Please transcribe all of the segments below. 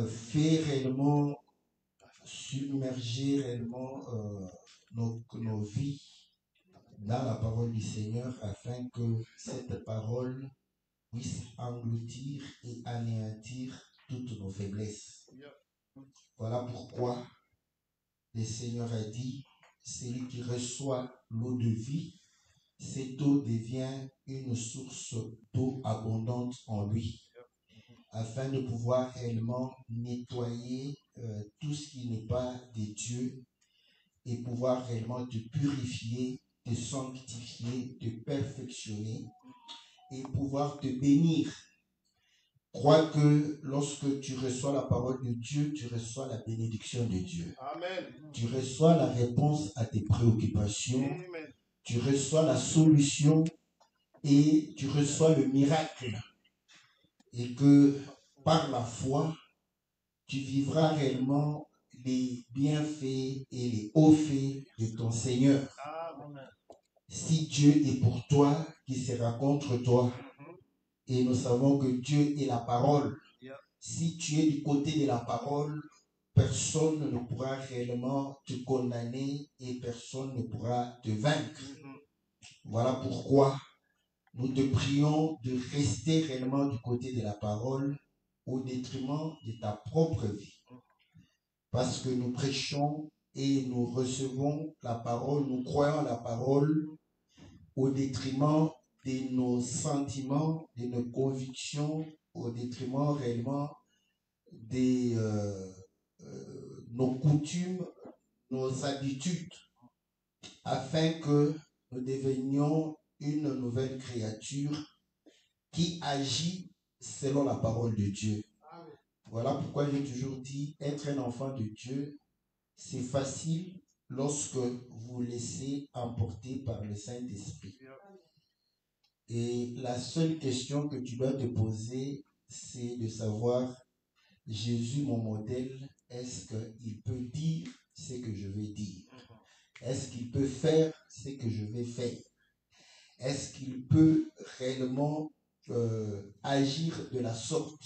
fait réellement submerger réellement nos vies dans la parole du Seigneur afin que cette parole puisse engloutir et anéantir toutes nos faiblesses. Voilà pourquoi le Seigneur a dit, celui qui reçoit l'eau de vie, cette eau devient une source d'eau abondante en lui, afin de pouvoir réellement nettoyer tout ce qui n'est pas de Dieu et pouvoir réellement te purifier, te sanctifier, te perfectionner et pouvoir te bénir. Crois que lorsque tu reçois la parole de Dieu, tu reçois la bénédiction de Dieu. Amen. Tu reçois la réponse à tes préoccupations. Amen. Tu reçois la solution et tu reçois le miracle. Et que par la foi, tu vivras réellement les bienfaits et les hauts faits de ton Seigneur. Amen. Si Dieu est pour toi, qui sera contre toi? Et nous savons que Dieu est la parole. Si tu es du côté de la parole, personne ne pourra réellement te condamner et personne ne pourra te vaincre. Voilà pourquoi nous te prions de rester réellement du côté de la parole au détriment de ta propre vie. Parce que nous prêchons et nous recevons la parole, nous croyons à la parole au détriment de nos sentiments, de nos convictions, au détriment réellement de nos coutumes, nos habitudes, afin que nous devenions une nouvelle créature qui agit selon la parole de Dieu. Voilà pourquoi j'ai toujours dit, être un enfant de Dieu, c'est facile lorsque vous vous laissez emporter par le Saint-Esprit. Et la seule question que tu dois te poser, c'est de savoir, Jésus, mon modèle, est-ce qu'il peut dire ce que je vais dire? Est-ce qu'il peut faire ce que je vais faire? Est-ce qu'il peut réellement agir de la sorte?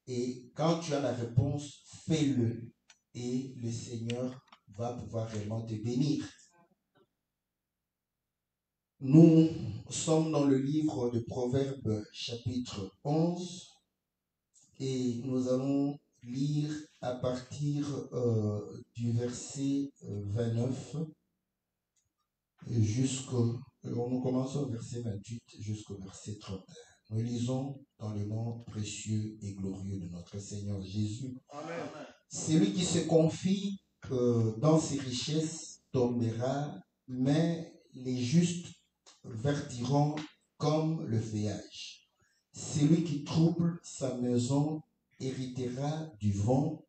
Et quand tu as la réponse, fais-le. Et le Seigneur va pouvoir réellement te bénir. Nous sommes dans le livre de Proverbes chapitre 11 et nous allons lire à partir du verset 29 nous commençons au verset 28 jusqu'au verset 31. Nous lisons dans le nom précieux et glorieux de notre Seigneur Jésus. Amen. Celui qui se confie dans ses richesses tombera, mais les justes verdiront comme le feuillage. Celui qui trouble sa maison héritera du vent,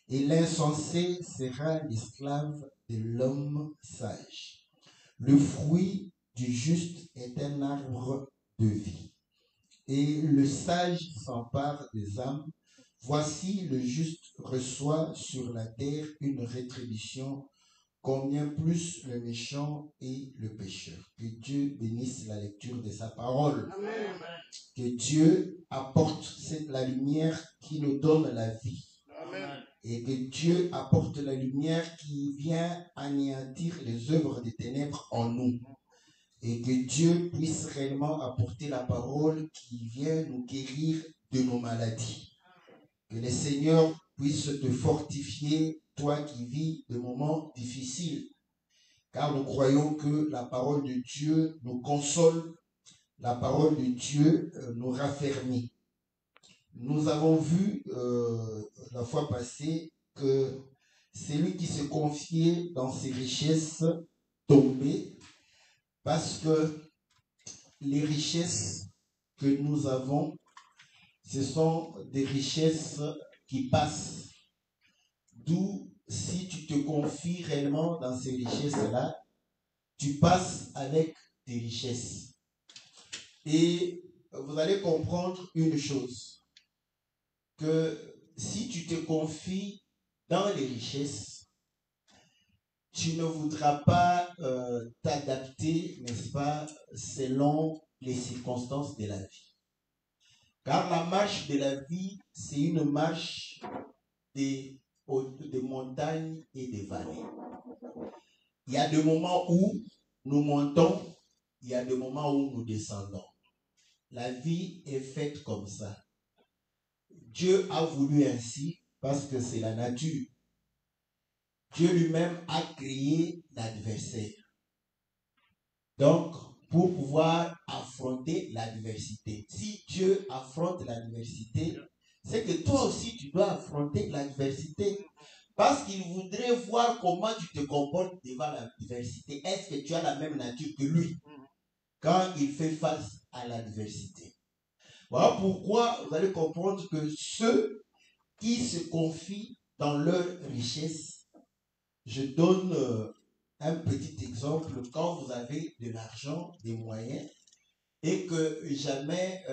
et l'insensé sera l'esclave de l'homme sage. Le fruit du juste est un arbre de vie, et le sage s'empare des âmes. Voici, le juste reçoit sur la terre une rétribution, combien plus le méchant et le pécheur. Que Dieu bénisse la lecture de sa parole. Amen. Que Dieu apporte la lumière qui nous donne la vie. Amen. Et que Dieu apporte la lumière qui vient anéantir les œuvres des ténèbres en nous. Et que Dieu puisse réellement apporter la parole qui vient nous guérir de nos maladies. Que le Seigneur puisse te fortifier, toi qui vis de moments difficiles. Car nous croyons que la parole de Dieu nous console, la parole de Dieu nous raffermit. Nous avons vu la fois passée que celui qui se confiait dans ses richesses tombait, parce que les richesses que nous avons, ce sont des richesses qui passent. D'où, si tu te confies réellement dans ces richesses-là, tu passes avec tes richesses. Et vous allez comprendre une chose, que si tu te confies dans les richesses, tu ne voudras pas t'adapter, n'est-ce pas, selon les circonstances de la vie. Car la marche de la vie, c'est une marche des montagnes et des vallées. Il y a des moments où nous montons, il y a des moments où nous descendons. La vie est faite comme ça. Dieu a voulu ainsi parce que c'est la nature. Dieu lui-même a créé l'adversaire. Donc, pour pouvoir affronter l'adversité. Si Dieu affronte l'adversité, c'est que toi aussi tu dois affronter l'adversité. Parce qu'il voudrait voir comment tu te comportes devant l'adversité. Est-ce que tu as la même nature que lui quand il fait face à l'adversité? Voilà pourquoi vous allez comprendre que ceux qui se confient dans leur richesse, je donne un petit exemple. Quand vous avez de l'argent, des moyens, et que jamais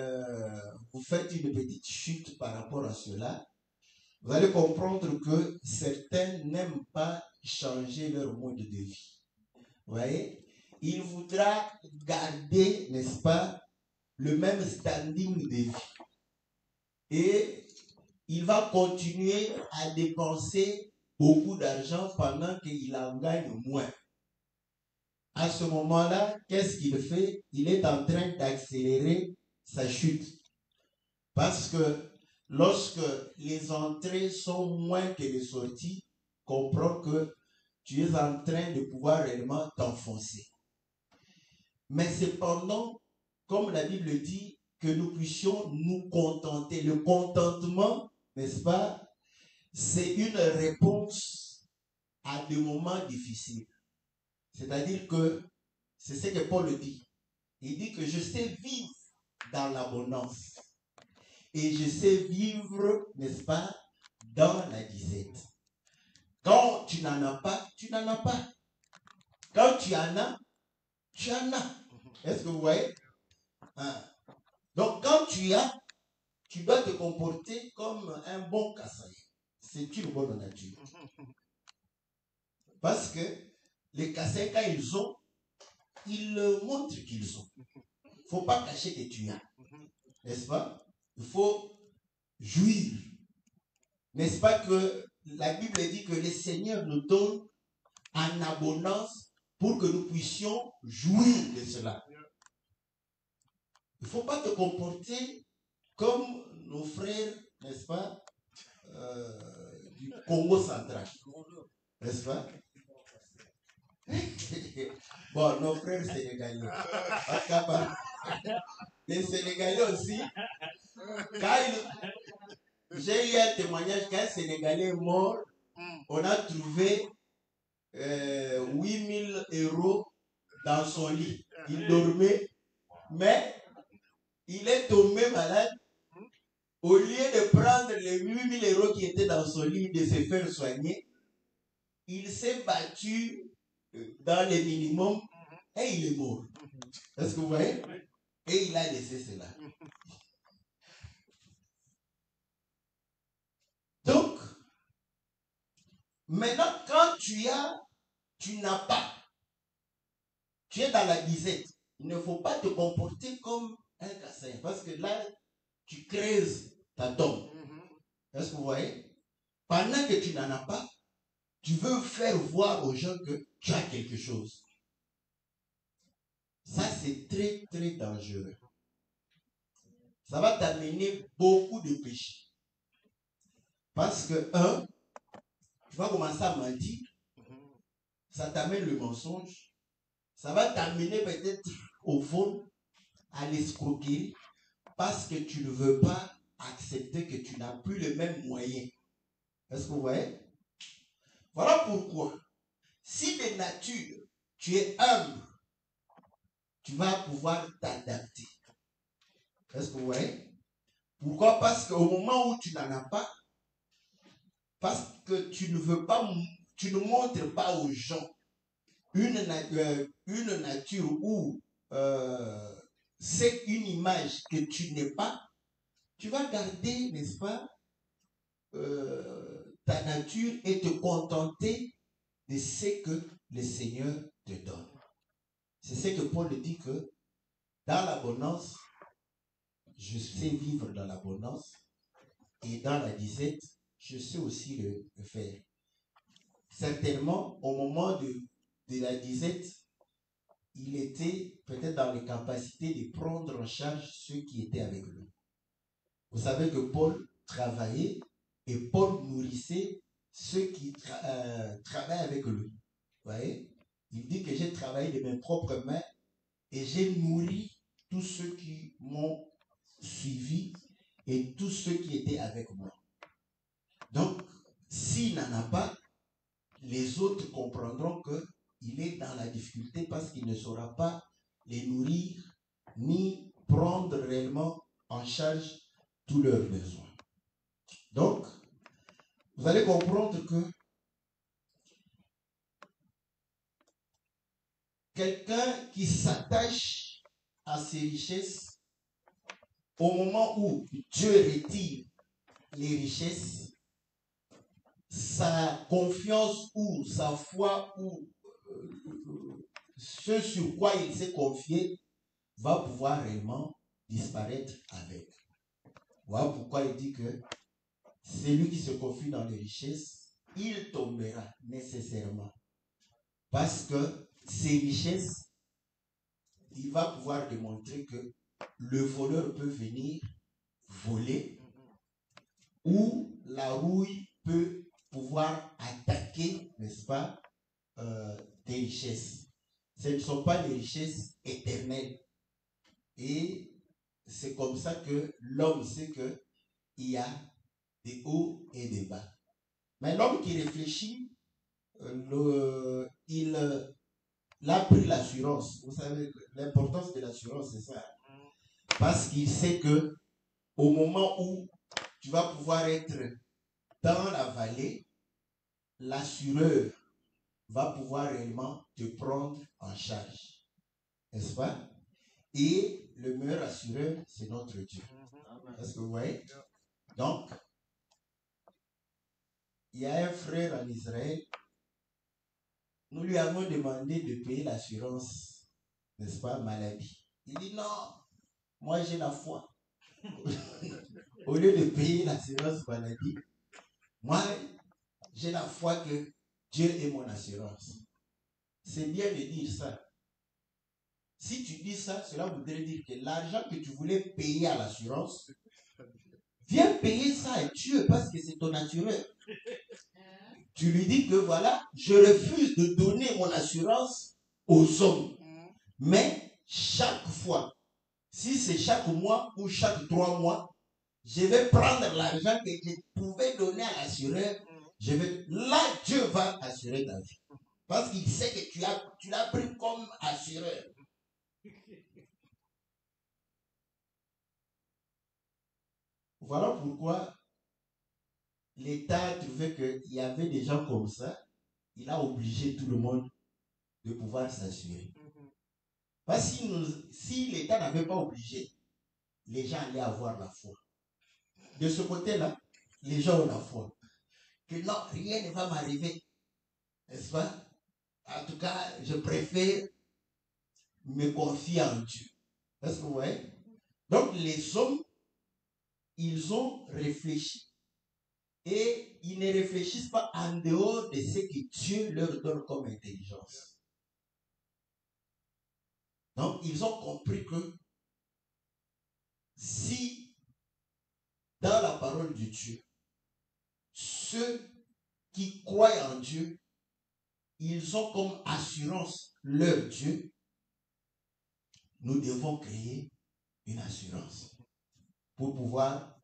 vous faites une petite chute par rapport à cela, vous allez comprendre que certains n'aiment pas changer leur mode de vie. Vous voyez? Il voudra garder, n'est-ce pas, le même standing de vie. Et il va continuer à dépenser beaucoup d'argent pendant qu'il en gagne moins. À ce moment-là, qu'est-ce qu'il fait? Il est en train d'accélérer sa chute. Parce que lorsque les entrées sont moins que les sorties, comprends que tu es en train de pouvoir réellement t'enfoncer. Mais cependant, comme la Bible dit, que nous puissions nous contenter. Le contentement, n'est-ce pas, c'est une réponse à des moments difficiles. C'est-à-dire que c'est ce que Paul dit. Il dit que je sais vivre dans l'abondance. Et je sais vivre, n'est-ce pas, dans la disette. Quand tu n'en as pas, tu n'en as pas. Quand tu en as, tu en as. Est-ce que vous voyez? Hein? Donc quand tu as, tu dois te comporter comme un bon kassaï. C'est une bonne nature. Parce que les kassaïs, quand ils montrent qu'ils ont. Il ne faut pas cacher que tu as. N'est-ce pas? Il faut jouir. N'est-ce pas que la Bible dit que le Seigneur nous donne en abondance pour que nous puissions jouir de cela. Il ne faut pas te comporter comme nos frères, n'est-ce pas, du Congo central. N'est-ce pas? Bon, nos frères sénégalais. Les Sénégalais aussi, j'ai eu un témoignage qu'un Sénégalais est mort, on a trouvé 8000 € dans son lit. Il dormait, mais il est tombé malade. Au lieu de prendre les 8000 € qui étaient dans son lit, de se faire soigner, il s'est battu dans les minimums et il est mort. Est-ce que vous voyez? Et il a laissé cela. Donc, maintenant, quand tu n'as pas, tu es dans la disette. Il ne faut pas te comporter comme un cassin. Parce que là, tu creuses ta tombe. Est-ce que vous voyez? Pendant que tu n'en as pas, tu veux faire voir aux gens que tu as quelque chose. Ça, c'est très, très dangereux. Ça va t'amener beaucoup de péchés. Parce que, tu vas commencer à mentir. Ça t'amène le mensonge. Ça va t'amener peut-être au fond à l'escroquerie. Parce que tu ne veux pas accepter que tu n'as plus les mêmes moyens. Est-ce que vous voyez? Voilà pourquoi, si de nature, tu es humble, tu vas pouvoir t'adapter. Est-ce que vous voyez? Pourquoi? Parce qu'au moment où tu n'en as pas, parce que tu ne veux pas, tu ne montres pas aux gens une nature où c'est une image que tu n'es pas, tu vas garder, n'est-ce pas, ta nature et te contenter de ce que le Seigneur te donne. C'est ce que Paul dit que dans l'abondance, je sais vivre dans l'abondance et dans la disette, je sais aussi le faire. Certainement, au moment de la disette, il était peut-être dans les capacités de prendre en charge ceux qui étaient avec lui. Vous savez que Paul travaillait et Paul nourrissait ceux qui travaillent avec lui. Vous voyez? Il dit que j'ai travaillé de mes propres mains et j'ai nourri tous ceux qui m'ont suivi et tous ceux qui étaient avec moi. Donc, s'il n'en a pas, les autres comprendront qu'il est dans la difficulté parce qu'il ne saura pas les nourrir ni prendre réellement en charge tous leurs besoins. Donc, vous allez comprendre que quelqu'un qui s'attache à ses richesses, au moment où Dieu retire les richesses, sa confiance ou sa foi ou ce sur quoi il s'est confié va pouvoir réellement disparaître avec. Voilà pourquoi il dit que celui qui se confie dans les richesses, il tombera nécessairement. Parce que ces richesses, il va pouvoir démontrer que le voleur peut venir voler ou la rouille peut pouvoir attaquer, n'est-ce pas, des richesses. Ce ne sont pas des richesses éternelles. Et c'est comme ça que l'homme sait qu'il y a des hauts et des bas. Mais l'homme qui réfléchit, il a pris l'assurance. Vous savez, l'importance de l'assurance, c'est ça. Parce qu'il sait que au moment où tu vas pouvoir être dans la vallée, l'assureur va pouvoir réellement te prendre en charge. N'est-ce pas? Et le meilleur assureur, c'est notre Dieu. Est-ce que vous voyez? Donc, il y a un frère en Israël, nous lui avons demandé de payer l'assurance, n'est-ce pas, maladie. Il dit non, moi j'ai la foi. Au lieu de payer l'assurance maladie, moi j'ai la foi que Dieu est mon assurance. C'est bien de dire ça. Si tu dis ça, cela voudrait dire que l'argent que tu voulais payer à l'assurance, viens payer ça à Dieu parce que c'est ton assureur. Tu lui dis que voilà, je refuse de donner mon assurance aux hommes. Mais chaque fois, si c'est chaque mois ou chaque 3 mois, je vais prendre l'argent que je pouvais donner à l'assureur. Là, Dieu va assurer ta vie. Parce qu'il sait que tu l'as pris comme assureur. Voilà pourquoi l'État a trouvé qu'il y avait des gens comme ça. Il a obligé tout le monde de pouvoir s'assurer. Parce que si l'État n'avait pas obligé, les gens allaient avoir la foi. De ce côté-là, les gens ont la foi. Que non, rien ne va m'arriver. N'est-ce pas? En tout cas, je préfère me confier en Dieu. Est-ce que vous voyez? Donc, les hommes, ils ont réfléchi. Et ils ne réfléchissent pas en dehors de ce que Dieu leur donne comme intelligence. Donc, ils ont compris que si, dans la parole de Dieu, ceux qui croient en Dieu, ils ont comme assurance leur Dieu, nous devons créer une assurance pour pouvoir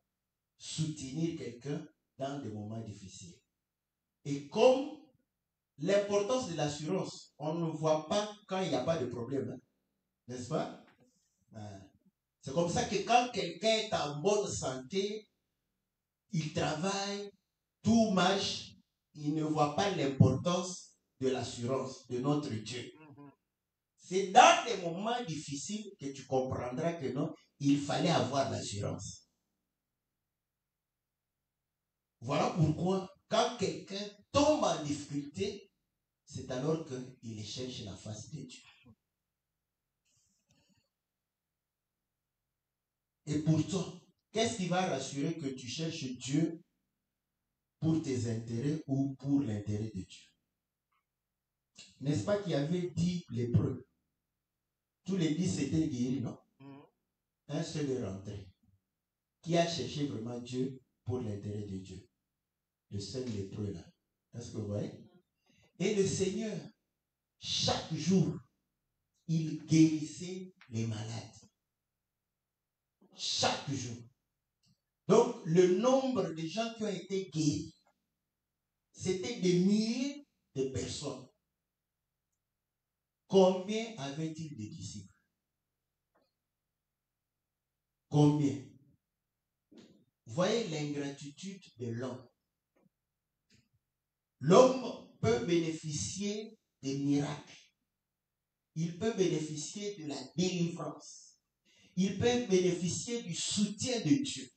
soutenir quelqu'un dans des moments difficiles. Et comme l'importance de l'assurance, on ne voit pas quand il n'y a pas de problème, hein, n'est-ce pas? C'est comme ça que quand quelqu'un est en bonne santé, il travaille, tout marche, il ne voit pas l'importance de l'assurance de notre Dieu. C'est dans des moments difficiles que tu comprendras que non, il fallait avoir l'assurance. Voilà pourquoi, quand quelqu'un tombe en difficulté, c'est alors qu'il cherche la face de Dieu. Et pourtant, qu'est-ce qui va rassurer que tu cherches Dieu pour tes intérêts ou pour l'intérêt de Dieu. N'est-ce pas qu'il y avait 10 lépreux? Tous les 10 étaient guéris, non? Un seul est rentré. Qui a cherché vraiment Dieu pour l'intérêt de Dieu? Le seul lépreux là. Est-ce que vous voyez? Et le Seigneur, chaque jour, il guérissait les malades. Chaque jour. Donc, le nombre de gens qui ont été guéris, c'était des milliers de personnes. Combien avait-il de disciples? Combien? Voyez l'ingratitude de l'homme. L'homme peut bénéficier des miracles. Il peut bénéficier de la délivrance. Il peut bénéficier du soutien de Dieu.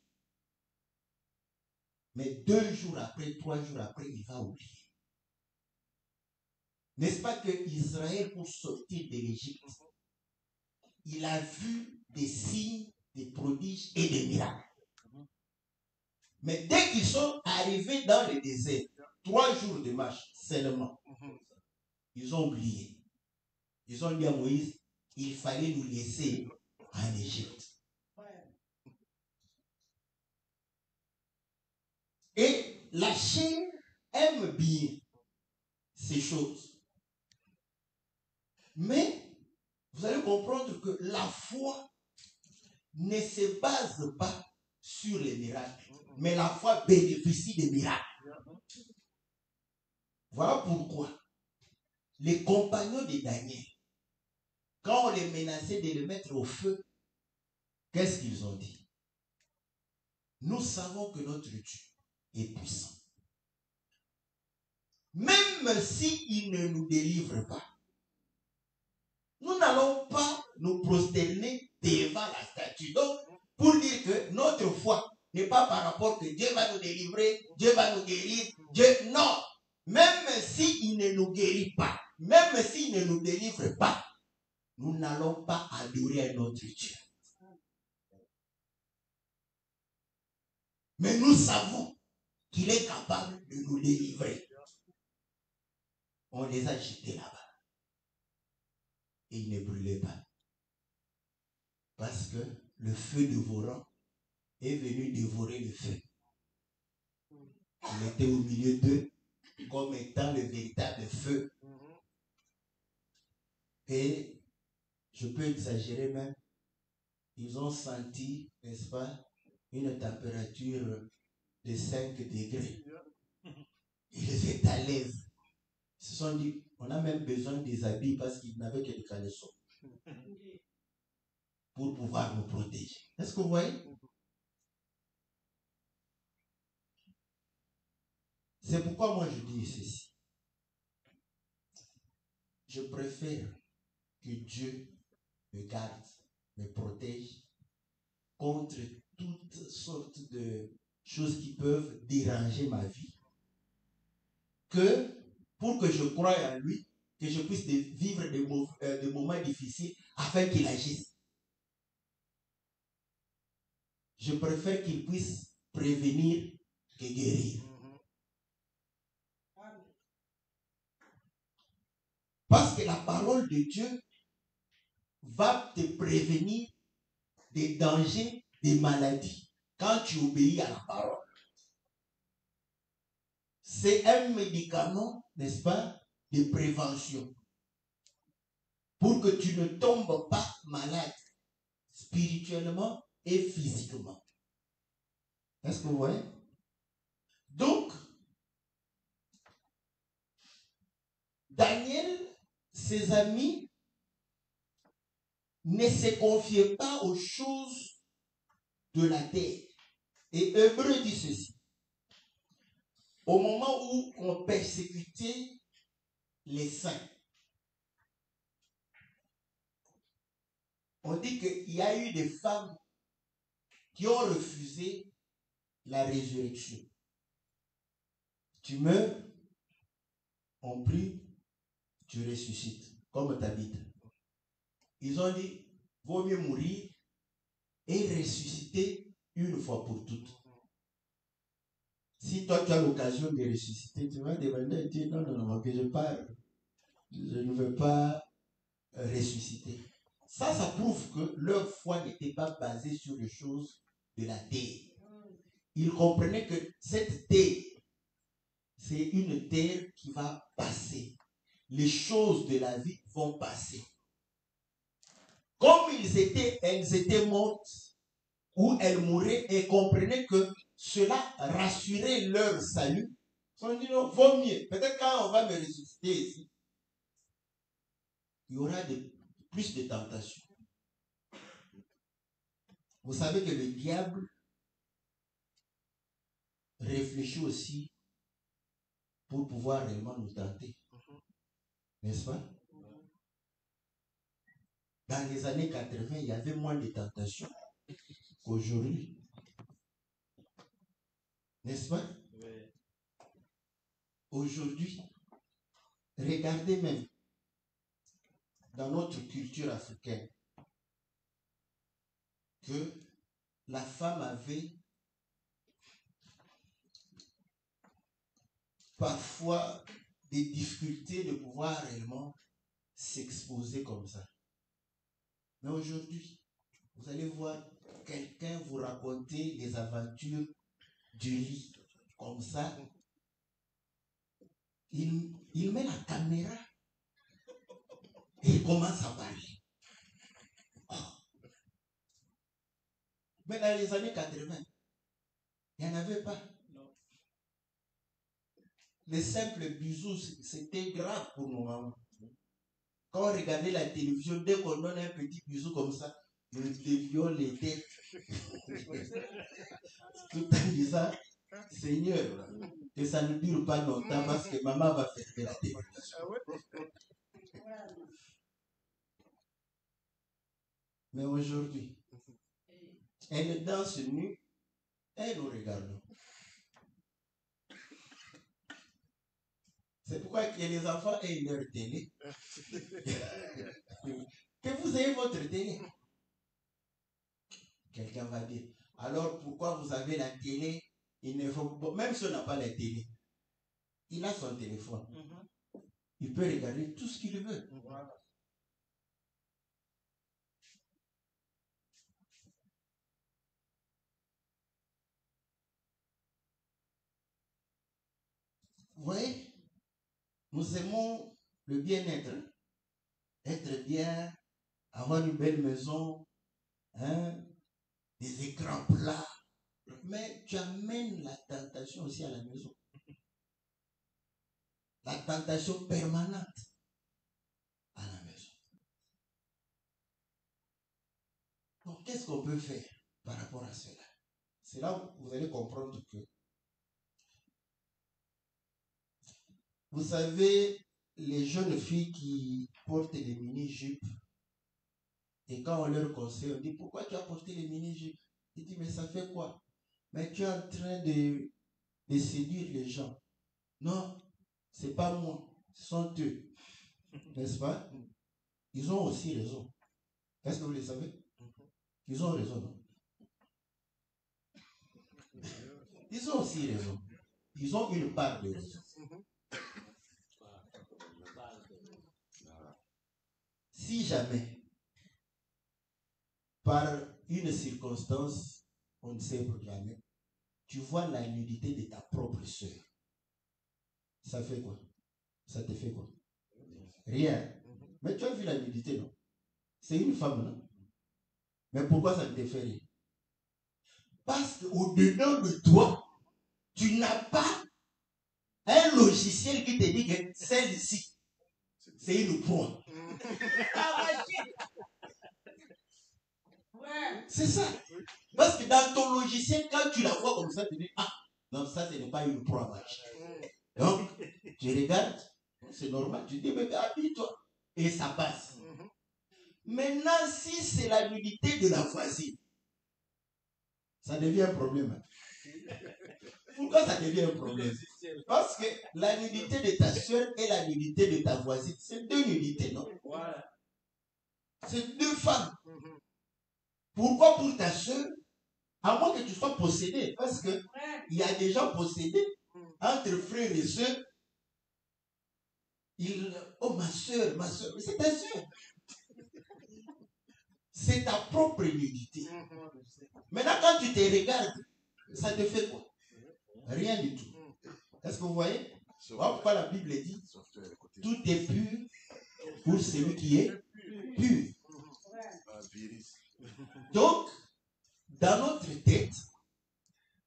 Mais 2 jours après, 3 jours après, il va oublier. N'est-ce pas que Israël, pour sortir de l'Égypte, il a vu des signes, des prodiges et des miracles. Mais dès qu'ils sont arrivés dans le désert, 3 jours de marche seulement, ils ont oublié. Ils ont dit à Moïse, il fallait nous laisser en Égypte. Et la chair aime bien ces choses. Mais vous allez comprendre que la foi ne se base pas sur les miracles, mais la foi bénéficie des miracles. Voilà pourquoi les compagnons de Daniel, quand on les menaçait de le mettre au feu, qu'est-ce qu'ils ont dit? Nous savons que notre Dieu est puissant. Même s'il ne nous délivre pas, nous n'allons pas nous prosterner devant la statue. Donc, pour dire que notre foi n'est pas par rapport que Dieu va nous délivrer, Dieu va nous guérir, Dieu, non. Même s'il ne nous guérit pas, même s'il ne nous délivre pas, nous n'allons pas adorer notre Dieu. Mais nous savons qu'il est capable de nous délivrer. On les a jetés là-bas. Et ils ne brûlaient pas. Parce que le feu dévorant est venu dévorer le feu. Il était au milieu d'eux comme étant le véritable feu. Et je peux exagérer même, ils ont senti, n'est-ce pas, une température de 5 degrés. Ils étaient à l'aise. Ils se sont dit, on a même besoin des habits parce qu'ils n'avaient que des caleçons pour pouvoir nous protéger. Est-ce que vous voyez? C'est pourquoi moi je dis ceci. Je préfère que Dieu me garde, me protège contre toutes sortes de choses qui peuvent déranger ma vie, que pour que je croie en lui, que je puisse vivre des moments difficiles afin qu'il agisse. Je préfère qu'il puisse prévenir que guérir. Parce que la parole de Dieu va te prévenir des dangers, des maladies, quand tu obéis à la parole. C'est un médicament, n'est-ce pas, de prévention. Pour que tu ne tombes pas malade, spirituellement et physiquement. Est-ce que vous voyez? Donc, Daniel, ses amis, ne se confiaient pas aux choses de la terre. Et Hébreu dit ceci. Au moment où on persécutait les saints, on dit qu'il y a eu des femmes qui ont refusé la résurrection. Tu meurs, on prie, tu ressuscites, comme David. Ils ont dit, vaut mieux mourir et ressusciter une fois pour toutes. Si toi tu as l'occasion de ressusciter, tu vas demander à Dieu, non, non, non, que je parle. Je ne veux pas ressusciter. Ça prouve que leur foi n'était pas basée sur les choses de la terre. Ils comprenaient que cette terre, c'est une terre qui va passer. Les choses de la vie vont passer. Comme elles étaient mortes, ou elles mouraient, et comprenaient que cela rassurait leur salut. Ils ont dit non, vaut mieux. Peut-être quand on va me ressusciter ici, il y aura plus de tentations. Vous savez que le diable réfléchit aussi pour pouvoir réellement nous tenter. N'est-ce pas? Dans les années 80, il y avait moins de tentations qu'aujourd'hui. N'est-ce pas? Oui. Aujourd'hui, regardez même dans notre culture africaine que la femme avait parfois des difficultés de pouvoir réellement s'exposer comme ça. Mais aujourd'hui, vous allez voir quelqu'un vous raconter les aventures du lit comme ça. Il met la caméra et il commence à parler. Oh. Mais dans les années 80, il n'y en avait pas. Non. Les simples bisous, c'était grave pour nos mamans. Quand on regardait la télévision, dès qu'on donne un petit bisou comme ça, le viol les têtes. Tout en disant, Seigneur, que ça ne dure pas longtemps parce que maman va fermer la télévision. Mais aujourd'hui, elle danse nue et nous regardons. C'est pourquoi que les enfants aient leur télé. Que vous ayez votre télé. Quelqu'un va dire, alors pourquoi vous avez la télé? Il ne faut, même si on n'a pas la télé, il a son téléphone. Il peut regarder tout ce qu'il veut. Vous voyez, nous aimons le bien-être. Être bien, avoir une belle maison, hein, des écrans plats. Mais tu amènes la tentation aussi à la maison. La tentation permanente à la maison. Donc, qu'est-ce qu'on peut faire par rapport à cela? C'est là où vous allez comprendre que, vous savez, les jeunes filles qui portent des mini-jupes, et quand on leur conseille, on dit, pourquoi tu as porté les mini-jupes? Il dit, mais ça fait quoi? Mais tu es en train de séduire les gens. Non, c'est pas moi, ce sont eux. N'est-ce pas? Ils ont aussi raison. Est-ce que vous le savez? Ils ont raison, non? Ils ont aussi raison. Ils ont une part de raison. Si jamais, par une circonstance, on ne sait jamais, tu vois la nudité de ta propre soeur, ça fait quoi? Ça te fait quoi? Rien. Mais tu as vu la nudité, non? C'est une femme, non? Mais pourquoi ça ne te fait rien? Parce qu'au-dedans de toi, tu n'as pas un logiciel qui te dit que celle-ci, c'est une proie. C'est ça. Parce que dans ton logiciel, quand tu la vois comme ça, tu dis, ah, non, ça, ce n'est pas une proie magique. Donc, tu regardes, c'est normal, tu dis, mais habille-toi. Et ça passe. Maintenant, si c'est la nudité de la voisine, ça devient un problème. Pourquoi ça devient un problème? Parce que la nudité de ta soeur et la nudité de ta voisine, c'est deux nudités, non? C'est deux femmes. Pourquoi pour ta soeur, À moins que tu sois possédé, parce que il y a des gens possédés entre frères et sœurs. Oh ma soeur, c'est ta soeur. C'est ta propre nudité. Maintenant, quand tu te regardes, ça te fait quoi? Rien du tout. Est-ce que vous voyez? Voilà pourquoi la Bible dit tout est pur pour celui qui est pur. Donc, dans notre tête,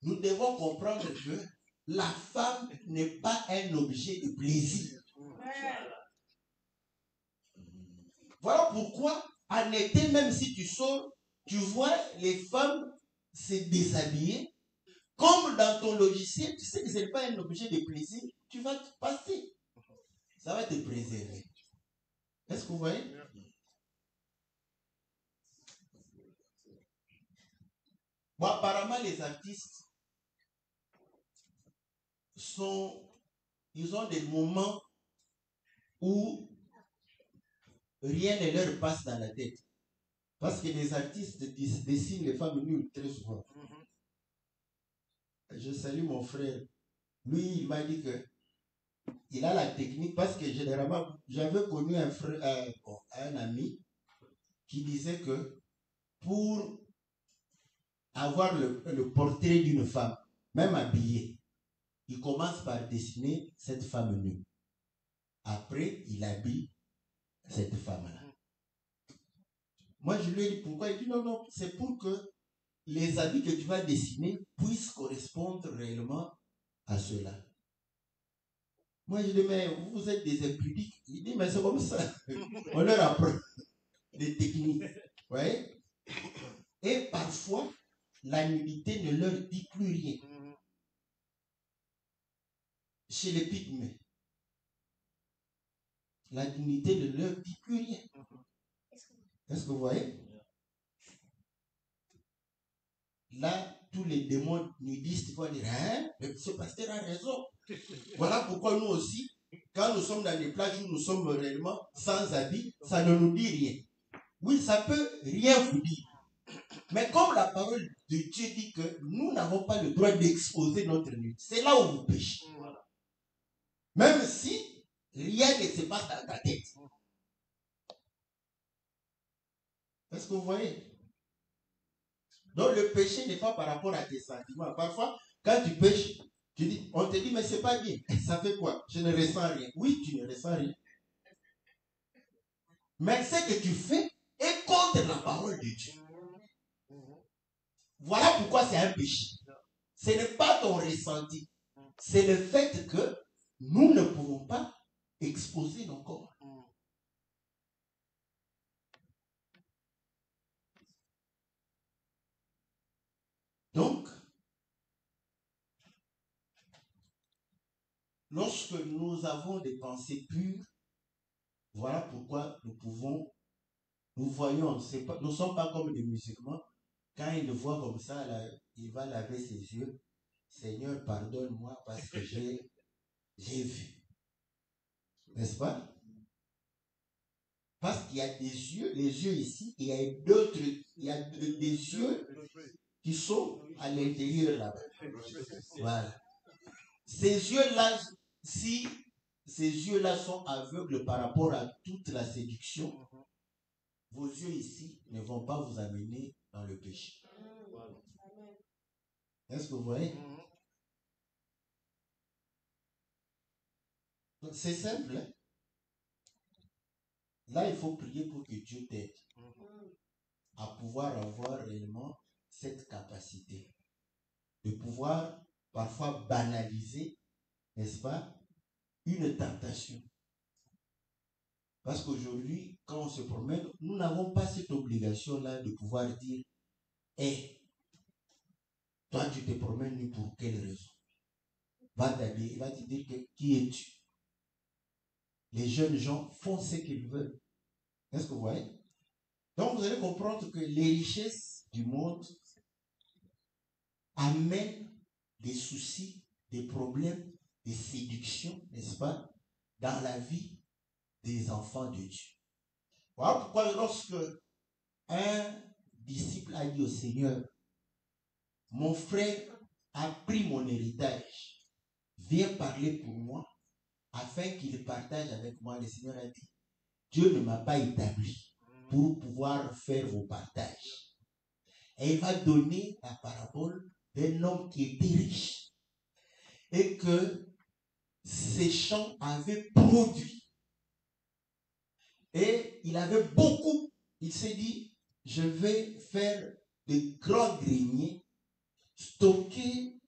nous devons comprendre que la femme n'est pas un objet de plaisir. Voilà pourquoi, en été, même si tu sors, tu vois les femmes se déshabiller. Comme dans ton logiciel, tu sais que ce n'est pas un objet de plaisir, tu vas te passer. Ça va te préserver. Est-ce que vous voyez? Bon, apparemment, les artistes ils ont des moments où rien ne leur passe dans la tête. Parce que les artistes dessinent les femmes nues très souvent. Je salue mon frère. Lui, il m'a dit que il a la technique parce que généralement, j'avais connu un ami qui disait que pour avoir le portrait d'une femme, même habillée, il commence par dessiner cette femme nue. Après, il habille cette femme-là. Moi, je lui ai dit pourquoi. Il dit non, non, c'est pour que les habits que tu vas dessiner puissent correspondre réellement à cela. Moi, je dis, mais vous êtes des impudiques. Il dit, mais c'est comme ça. On leur apprend des techniques. Vous voyez? Et parfois, la nudité ne leur dit plus rien. Chez les pygmées, la nudité ne leur dit plus rien. Est-ce que vous voyez? Là, tous les démons nudistes vont dire, hein, ce pasteur a raison. Voilà pourquoi nous aussi, quand nous sommes dans les plages où nous sommes réellement sans habit, ça ne nous dit rien. Oui, ça peut rien vous dire. Mais comme la parole de Dieu dit que nous n'avons pas le droit d'exposer notre nudité, c'est là où vous péchez. Même si rien ne se passe dans ta tête. Est-ce que vous voyez? Donc le péché n'est pas par rapport à tes sentiments. Parfois, quand tu pêches, tu dis, on te dit, mais c'est pas bien. Ça fait quoi? Je ne ressens rien. Oui, tu ne ressens rien. Mais ce que tu fais est contre la parole de Dieu. Voilà pourquoi c'est un péché. Ce n'est pas ton ressenti. C'est le fait que nous ne pouvons pas exposer nos corps. Donc, lorsque nous avons des pensées pures, voilà pourquoi nous voyons, nous ne sommes pas comme des musulmans. Quand il le voit comme ça, là, il va laver ses yeux. Seigneur, pardonne-moi parce que j'ai vu. N'est-ce pas? Parce qu'il y a des yeux, les yeux ici, et il y a d'autres, il y a des yeux qui sont à l'intérieur là-bas. Voilà. Ces yeux-là, si ces yeux-là sont aveugles par rapport à toute la séduction, vos yeux ici ne vont pas vous amener dans le péché. Est-ce que vous voyez? C'est simple. Hein? Là, il faut prier pour que Dieu t'aide à pouvoir avoir réellement cette capacité de pouvoir parfois banaliser, n'est-ce pas, une tentation. Parce qu'aujourd'hui, quand on se promène, nous n'avons pas cette obligation-là de pouvoir dire, hé, toi tu te promènes pour quelle raison? Il va te dire que qui es-tu? Les jeunes gens font ce qu'ils veulent. Est-ce que vous voyez? Donc vous allez comprendre que les richesses du monde amènent des soucis, des problèmes, des séductions, n'est-ce pas, dans la vie des enfants de Dieu. Voilà pourquoi lorsque un disciple a dit au Seigneur, mon frère a pris mon héritage, viens parler pour moi, afin qu'il partage avec moi. Le Seigneur a dit, Dieu ne m'a pas établi pour pouvoir faire vos partages. Et il va donner la parabole d'un homme qui était riche et que ses champs avaient produit. Et il avait beaucoup. Il s'est dit, je vais faire de grands greniers, stocker,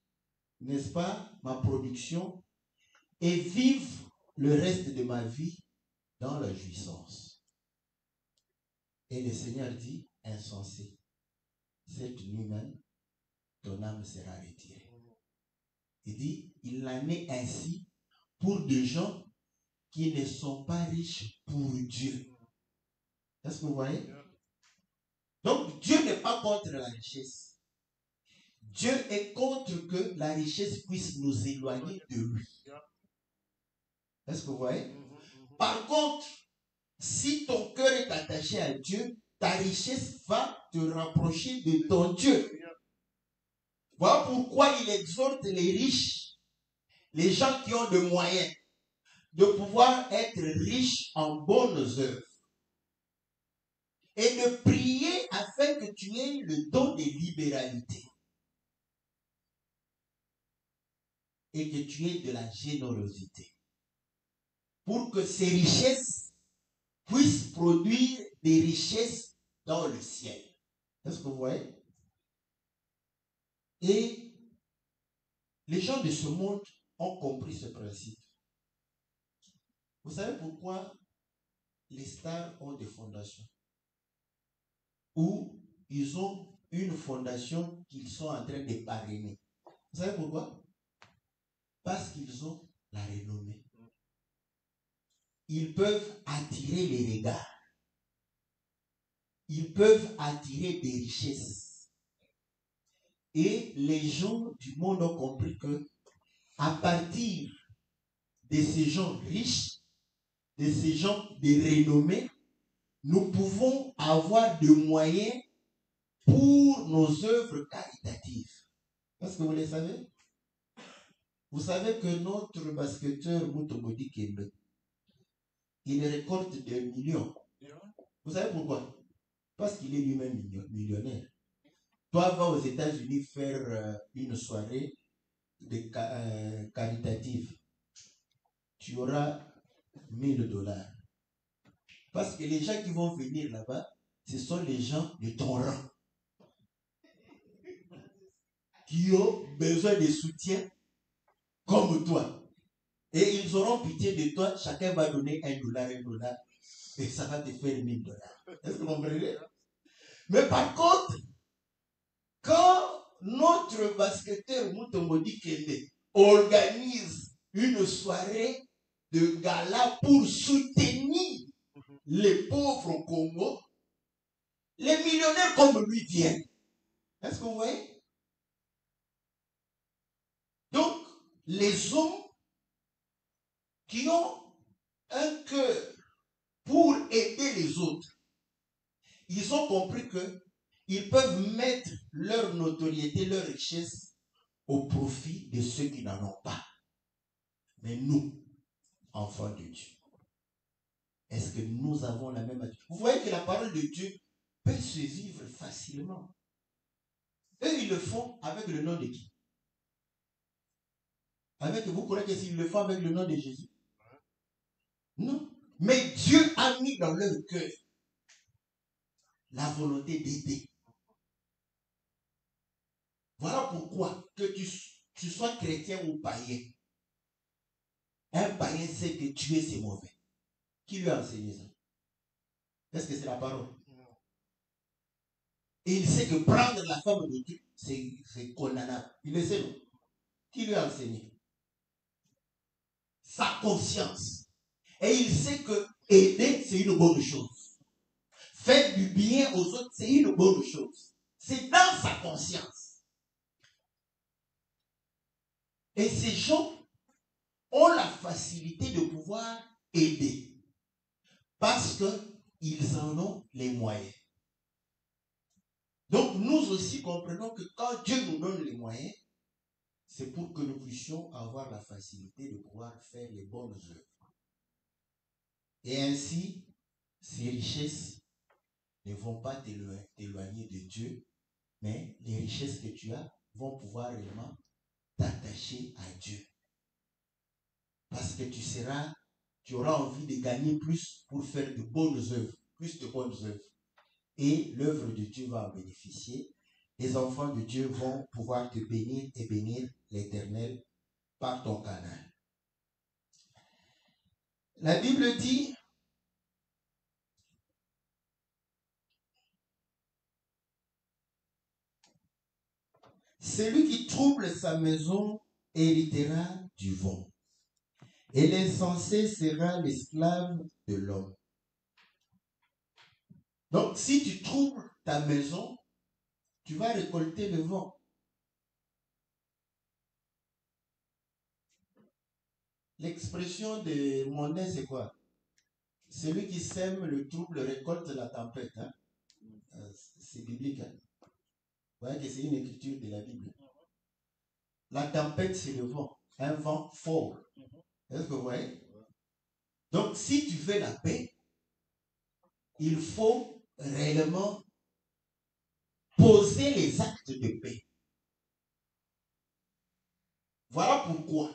n'est-ce pas, ma production et vivre le reste de ma vie dans la jouissance. Et le Seigneur dit, insensé, cette nuit même, ton âme sera retirée. Il dit, il en est ainsi pour des gens qui ne sont pas riches pour Dieu. Est-ce que vous voyez? Donc, Dieu n'est pas contre la richesse. Dieu est contre que la richesse puisse nous éloigner de lui. Est-ce que vous voyez? Par contre, si ton cœur est attaché à Dieu, ta richesse va te rapprocher de ton Dieu. Voilà pourquoi il exhorte les riches, les gens qui ont de moyens, de pouvoir être riches en bonnes œuvres. Et de prier afin que tu aies le don de libéralité. Et que tu aies de la générosité. Pour que ces richesses puissent produire des richesses dans le ciel. Est-ce que vous voyez? Et les gens de ce monde ont compris ce principe. Vous savez pourquoi les stars ont des fondations? Ou ils ont une fondation qu'ils sont en train de parrainer. Vous savez pourquoi? Parce qu'ils ont la renommée. Ils peuvent attirer les regards. Ils peuvent attirer des richesses. Et les gens du monde ont compris que à partir de ces gens riches, de ces gens de renommée, nous pouvons avoir des moyens pour nos œuvres caritatives. Est-ce que vous le savez? Vous savez que notre basketteur Mutomodi Kembe, il récolte des millions. Vous savez pourquoi? Parce qu'il est lui-même millionnaire. Toi, va aux États-Unis faire une soirée caritative. Tu auras $1000. Parce que les gens qui vont venir là-bas, ce sont les gens de ton rang. Qui ont besoin de soutien comme toi. Et ils auront pitié de toi. Chacun va donner $1. Et ça va te faire $1000. Est-ce que vous comprenez? Mais par contre, quand notre basketteur Mutomodi Kende organise une soirée de gala pour soutenir les pauvres au Congo, les millionnaires comme lui viennent. Est-ce que vous voyez? Donc, les hommes qui ont un cœur pour aider les autres, ils ont compris qu'ils peuvent mettre leur notoriété, leur richesse au profit de ceux qui n'en ont pas. Mais nous, enfants de Dieu, est-ce que nous avons la même attitude? Vous voyez que la parole de Dieu peut se vivre facilement. Eux, ils le font avec le nom de qui? Vous croyez que s'ils le font avec le nom de Jésus? Non. Mais Dieu a mis dans leur cœur la volonté d'aider. Voilà pourquoi, que tu sois chrétien ou païen, un païen sait que tuer c'est mauvais. Qui lui a enseigné ça? Est-ce que c'est la parole? Non. Et il sait que prendre la femme de Dieu, c'est condamnable. Il le sait, non? Qui lui a enseigné? Sa conscience. Et il sait que aider, c'est une bonne chose. Faire du bien aux autres, c'est une bonne chose. C'est dans sa conscience. Et ces gens ont la facilité de pouvoir aider. Parce qu'ils en ont les moyens. Donc nous aussi comprenons que quand Dieu nous donne les moyens, c'est pour que nous puissions avoir la facilité de pouvoir faire les bonnes œuvres. Et ainsi, ces richesses ne vont pas t'éloigner de Dieu, mais les richesses que tu as vont pouvoir réellement t'attacher à Dieu. Parce que tu auras envie de gagner plus pour faire de bonnes œuvres, plus de bonnes œuvres. Et l'œuvre de Dieu va en bénéficier. Les enfants de Dieu vont pouvoir te bénir et bénir l'Éternel par ton canal. La Bible dit, celui qui trouble sa maison héritera du vent, et l'insensé sera l'esclave de l'homme. Donc, si tu troubles ta maison, tu vas récolter le vent. L'expression de Monet, c'est quoi? Celui qui sème le trouble récolte la tempête. Hein? C'est biblique. Hein? Vous voyez que c'est une écriture de la Bible. La tempête, c'est le vent. Un vent fort. Est-ce que vous voyez? Donc, si tu veux la paix, il faut réellement poser les actes de paix. Voilà pourquoi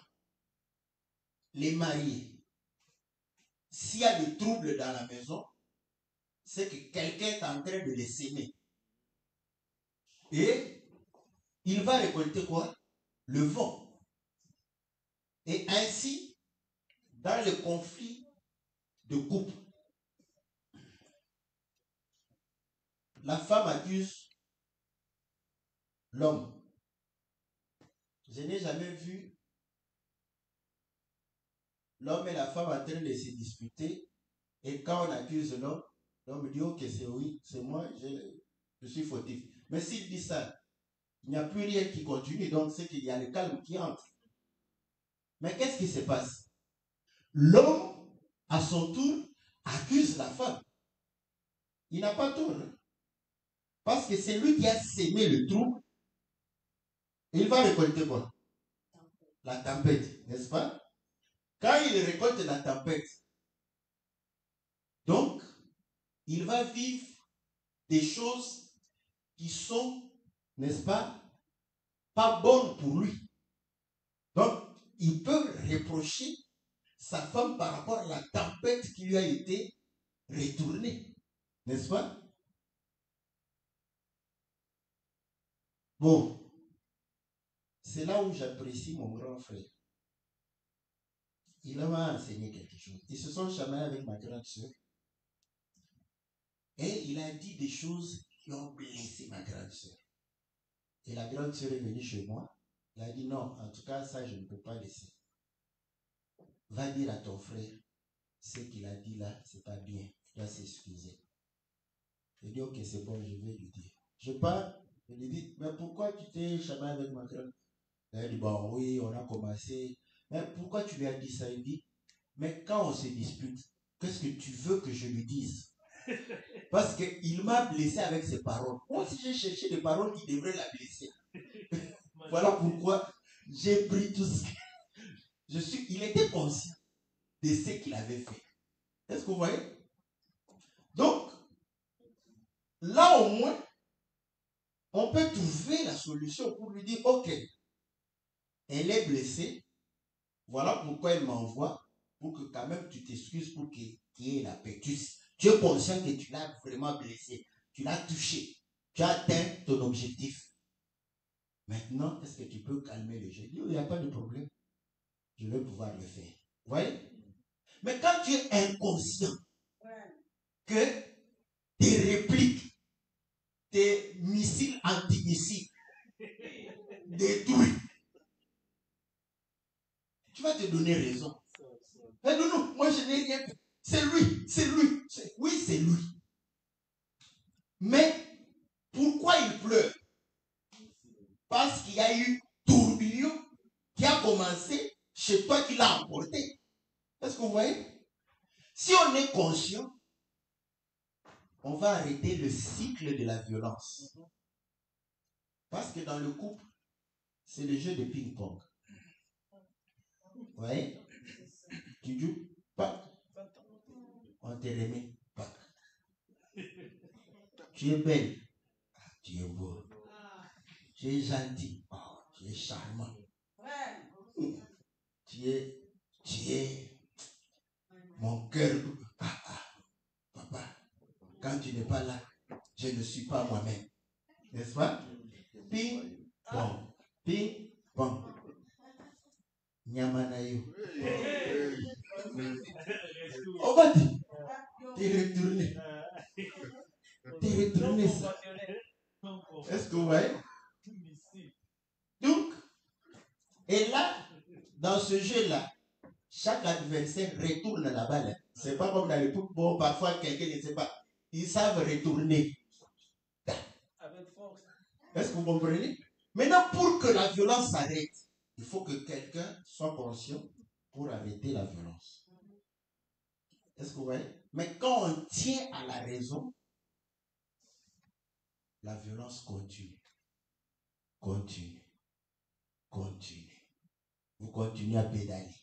les mariés, s'il y a des troubles dans la maison, c'est que quelqu'un est en train de les s'aimer. Et il va récolter quoi? Le vent. Et ainsi, dans le conflit de couple, la femme accuse l'homme. Je n'ai jamais vu l'homme et la femme en train de se disputer. Et quand on accuse l'homme, l'homme dit, ok, c'est oui, c'est moi, je suis fautif. Mais s'il dit ça, il n'y a plus rien qui continue, donc c'est qu'il y a le calme qui entre. Mais qu'est-ce qui se passe? L'homme, à son tour, accuse la femme. Il n'a pas tort. Hein? Parce que c'est lui qui a sémé le trouble. Il va récolter quoi? La tempête, n'est-ce pas? Quand il récolte la tempête, donc, il va vivre des choses qui sont, n'est-ce pas, pas bonnes pour lui. Donc, il peut reprocher sa femme par rapport à la tempête qui lui a été retournée. N'est-ce pas? Bon, c'est là où j'apprécie mon grand frère. Il m'a enseigné quelque chose. Ils se sont chamaillés avec ma grande soeur. Et il a dit des choses qui ont blessé ma grande soeur. Et la grande soeur est venue chez moi. Elle a dit non, en tout cas, ça, je ne peux pas laisser. Va dire à ton frère, ce qu'il a dit là, c'est pas bien. Tu dois s'excuser. Je dis, ok, c'est bon, je vais lui dire. Je pars, je lui dis, mais pourquoi tu t'es chamaillé avec ma grande? Elle dit, bon, oui, on a commencé. Mais pourquoi tu lui as dit ça? Il dit, mais quand on se dispute, qu'est-ce que tu veux que je lui dise? Parce qu'il m'a blessé avec ses paroles. Moi aussi, j'ai cherché des paroles qui devraient la blesser. Voilà pourquoi j'ai pris tout ce que il était conscient de ce qu'il avait fait. Est-ce que vous voyez? Donc, là au moins, on peut trouver la solution pour lui dire, ok, elle est blessée, voilà pourquoi elle m'envoie, pour que quand même tu t'excuses pour qu'il y ait la paix. Tu es conscient que tu l'as vraiment blessé, tu l'as touché, tu as atteint ton objectif. Maintenant, est-ce que tu peux calmer le jeu? Il n'y a pas de problème. Je vais pouvoir le faire. Vous voyez? Mais quand tu es inconscient que tes répliques, tes missiles anti-missiles détruits, tu vas te donner raison. Mais non, non, moi je n'ai rien fait. C'est lui, c'est lui. Oui, c'est lui. Mais pourquoi il pleure? Parce qu'il y a eu tourbillon qui a commencé chez toi qui l'a emporté. Est-ce que vous voyez? Si on est conscient, on va arrêter le cycle de la violence. Parce que dans le couple, c'est le jeu de ping-pong. Oui. Tu joues pas. On te remet pas. Tu es belle. Tu es beau. Tu es gentil. Oh, tu es charmant. Tu es mon cœur. Papa, quand tu n'es pas là, je ne suis pas moi-même. N'est-ce pas? Ping-pong. Ping-pong. Nyamanayo. On va dire. T'es retourné. T'es retourné ça. Est-ce que vous voyez? Donc, et là, dans ce jeu-là, chaque adversaire retourne la balle. C'est pas comme dans le football, parfois quelqu'un ne sait pas. Ils savent retourner. Est-ce que vous comprenez? Maintenant, pour que la violence s'arrête, il faut que quelqu'un soit conscient pour arrêter la violence. Est-ce que vous voyez? Mais quand on tient à la raison, la violence continue. Continue. Continue. Vous continuez à pédaler.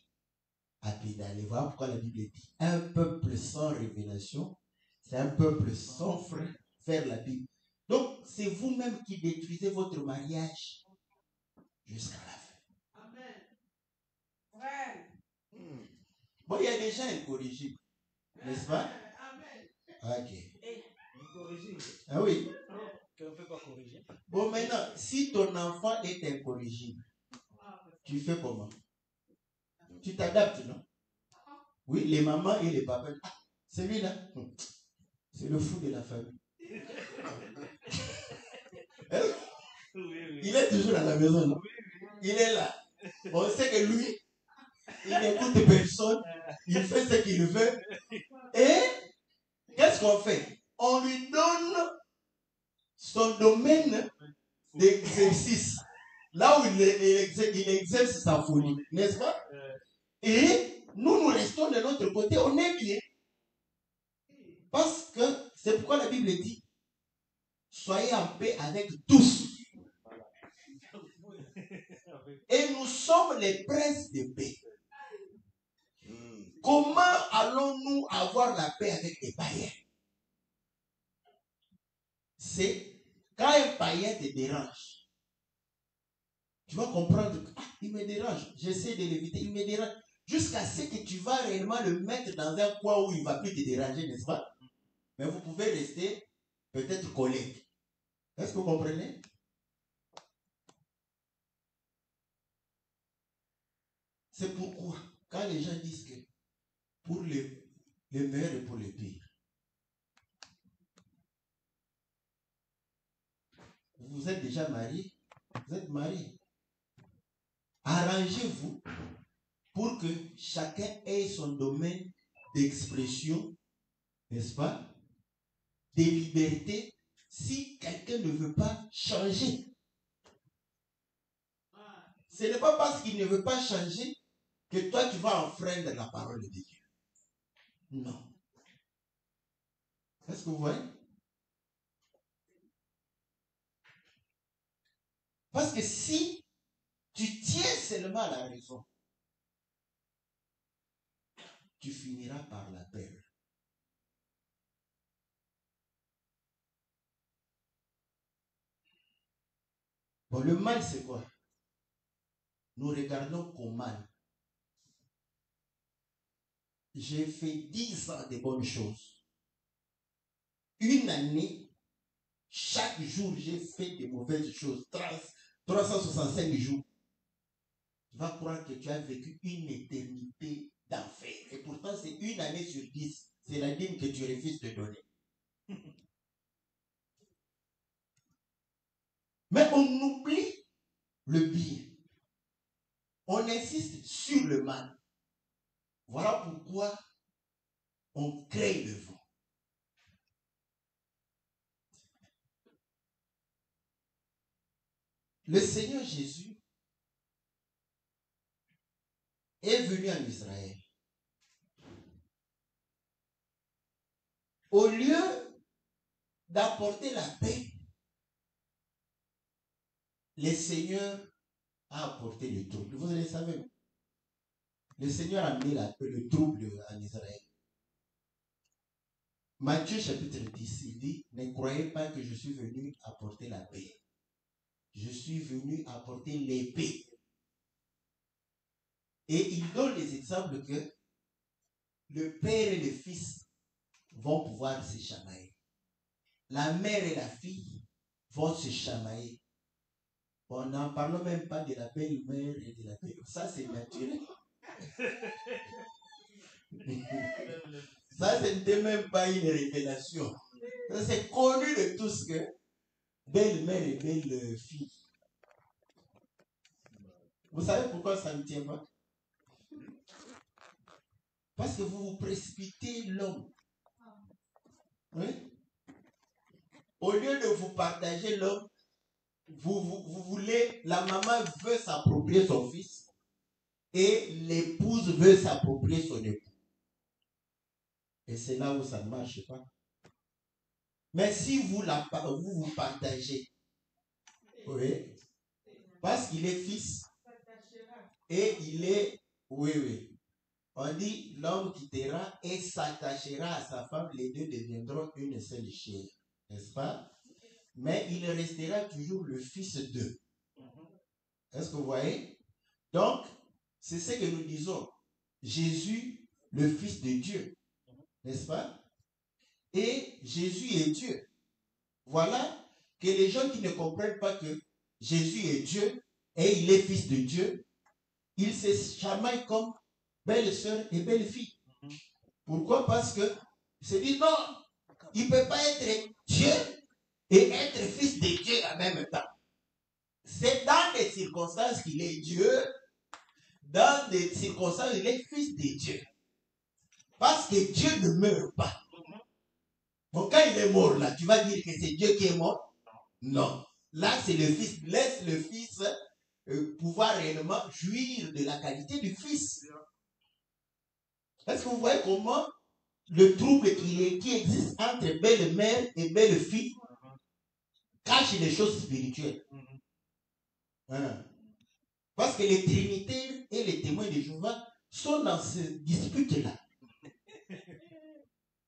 À pédaler. Voilà pourquoi la Bible dit un peuple sans révélation, c'est un peuple sans frein vers la Bible. Donc, c'est vous-même qui détruisez votre mariage jusqu'à la fin. Amen. Ouais. Bon, il y a des gens incorrigibles, n'est-ce pas? Amen. Ok. Ah oui. Qu'on ne peut pas corriger. Bon, maintenant, si ton enfant est incorrigible, tu fais comment? Tu t'adaptes, non? Oui, les mamans et les papas. Ah, celui-là, c'est le fou de la famille. Il est toujours à la maison, non? Il est là. On sait que lui, il n'écoute personne. Il fait ce qu'il veut. Et qu'est-ce qu'on fait? On lui donne son domaine d'exercice. Là où il exerce sa folie. N'est-ce pas? Et nous restons de notre côté. On est bien. Parce que c'est pourquoi la Bible dit soyez en paix avec tous. Et nous sommes les princes de paix. Comment allons-nous avoir la paix avec les païens? C'est quand un païen te dérange. Tu vas comprendre que il me dérange. J'essaie de l'éviter. Il me dérange. Jusqu'à ce que tu vas réellement le mettre dans un coin où il ne va plus te déranger, n'est-ce pas? Mais vous pouvez rester peut-être collègues. Est-ce que vous comprenez? C'est pourquoi, quand les gens disent que pour les meilleurs et pour les pires, vous êtes déjà marié, vous êtes marié. Arrangez-vous pour que chacun ait son domaine d'expression, n'est-ce pas? Des libertés, si quelqu'un ne veut pas changer. Ce n'est pas parce qu'il ne veut pas changer que toi tu vas enfreindre la parole de Dieu. Non. Est-ce que vous voyez? Parce que si tu tiens seulement à la raison, tu finiras par la perdre. Bon, le mal, c'est quoi? Nous regardons comme mal. J'ai fait 10 ans de bonnes choses. Une année, chaque jour, j'ai fait de mauvaises choses. 365 jours. Tu vas croire que tu as vécu une éternité d'enfer. Et pourtant, c'est une année sur 10. C'est la dîme que tu refuses de donner. Mais on oublie le bien. On insiste sur le mal. Voilà pourquoi on crée le vent. Le Seigneur Jésus est venu en Israël. Au lieu d'apporter la paix, le Seigneur a apporté le trouble. Vous le savez. Le Seigneur a mis le trouble en Israël. Matthieu chapitre 10, il dit, ne croyez pas que je suis venu apporter la paix. Je suis venu apporter l'épée. Et il donne les exemples que le père et le fils vont pouvoir se chamailler. La mère et la fille vont se chamailler. On n'en parle même pas de la belle-mère et de la belle-mère. Ça, c'est naturel. Ça, ce n'était même pas une révélation. C'est connu de tous que belle-mère et belle-fille. Vous savez pourquoi ça ne tient pas? Parce que vous vous précipitez l'homme. Oui? Au lieu de vous partager l'homme, vous voulez, la maman veut s'approprier son fils et l'épouse veut s'approprier son époux. Et c'est là où ça ne marche pas. Mais si vous vous partagez, oui, parce qu'il est fils et il est, oui, on dit l'homme quittera et s'attachera à sa femme, les deux deviendront une seule chair, n'est-ce pas? Mais il restera toujours le fils d'eux. Est-ce que vous voyez? Donc, c'est ce que nous disons. Jésus, le Fils de Dieu, n'est-ce pas? Et Jésus est Dieu. Voilà que les gens qui ne comprennent pas que Jésus est Dieu et il est Fils de Dieu, ils se chamaillent comme belle-sœur et belle-fille. Pourquoi? Parce que se dit non, il ne peut pas être Dieu et être Fils de Dieu en même temps. C'est dans des circonstances qu'il est Dieu, dans des circonstances il est Fils de Dieu. Parce que Dieu ne meurt pas. Bon, quand il est mort là, tu vas dire que c'est Dieu qui est mort? Non. Là, c'est le Fils. Laisse le Fils pouvoir réellement jouir de la qualité du Fils. Est-ce que vous voyez comment le trouble qui existe entre belle-mère et belle-fille cache les choses spirituelles? Hein? Parce que les trinitaires et les témoins de Jéhovah sont dans cette dispute-là.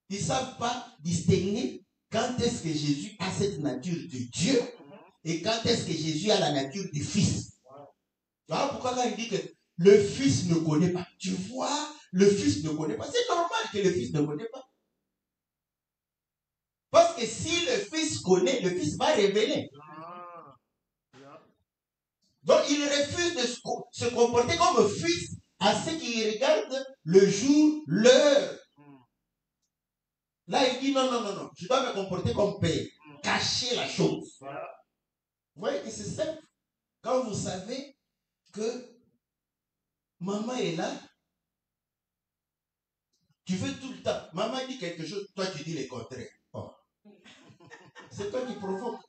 Ils ne savent pas distinguer quand est-ce que Jésus a cette nature de Dieu et quand est-ce que Jésus a la nature du Fils. Voilà pourquoi quand il dit que le Fils ne connaît pas. Tu vois, le Fils ne connaît pas. C'est normal que le Fils ne connaît pas. Parce que si le Fils connaît, le Fils va révéler. Donc il refuse de se comporter comme fils à ceux qui regardent le jour, l'heure. Là, il dit non, je dois me comporter comme père. Cacher la chose. Vous voyez que c'est simple. Quand vous savez que maman est là, tu veux tout le temps. Maman dit quelque chose, toi tu dis le contraire. Oh. C'est toi qui provoques.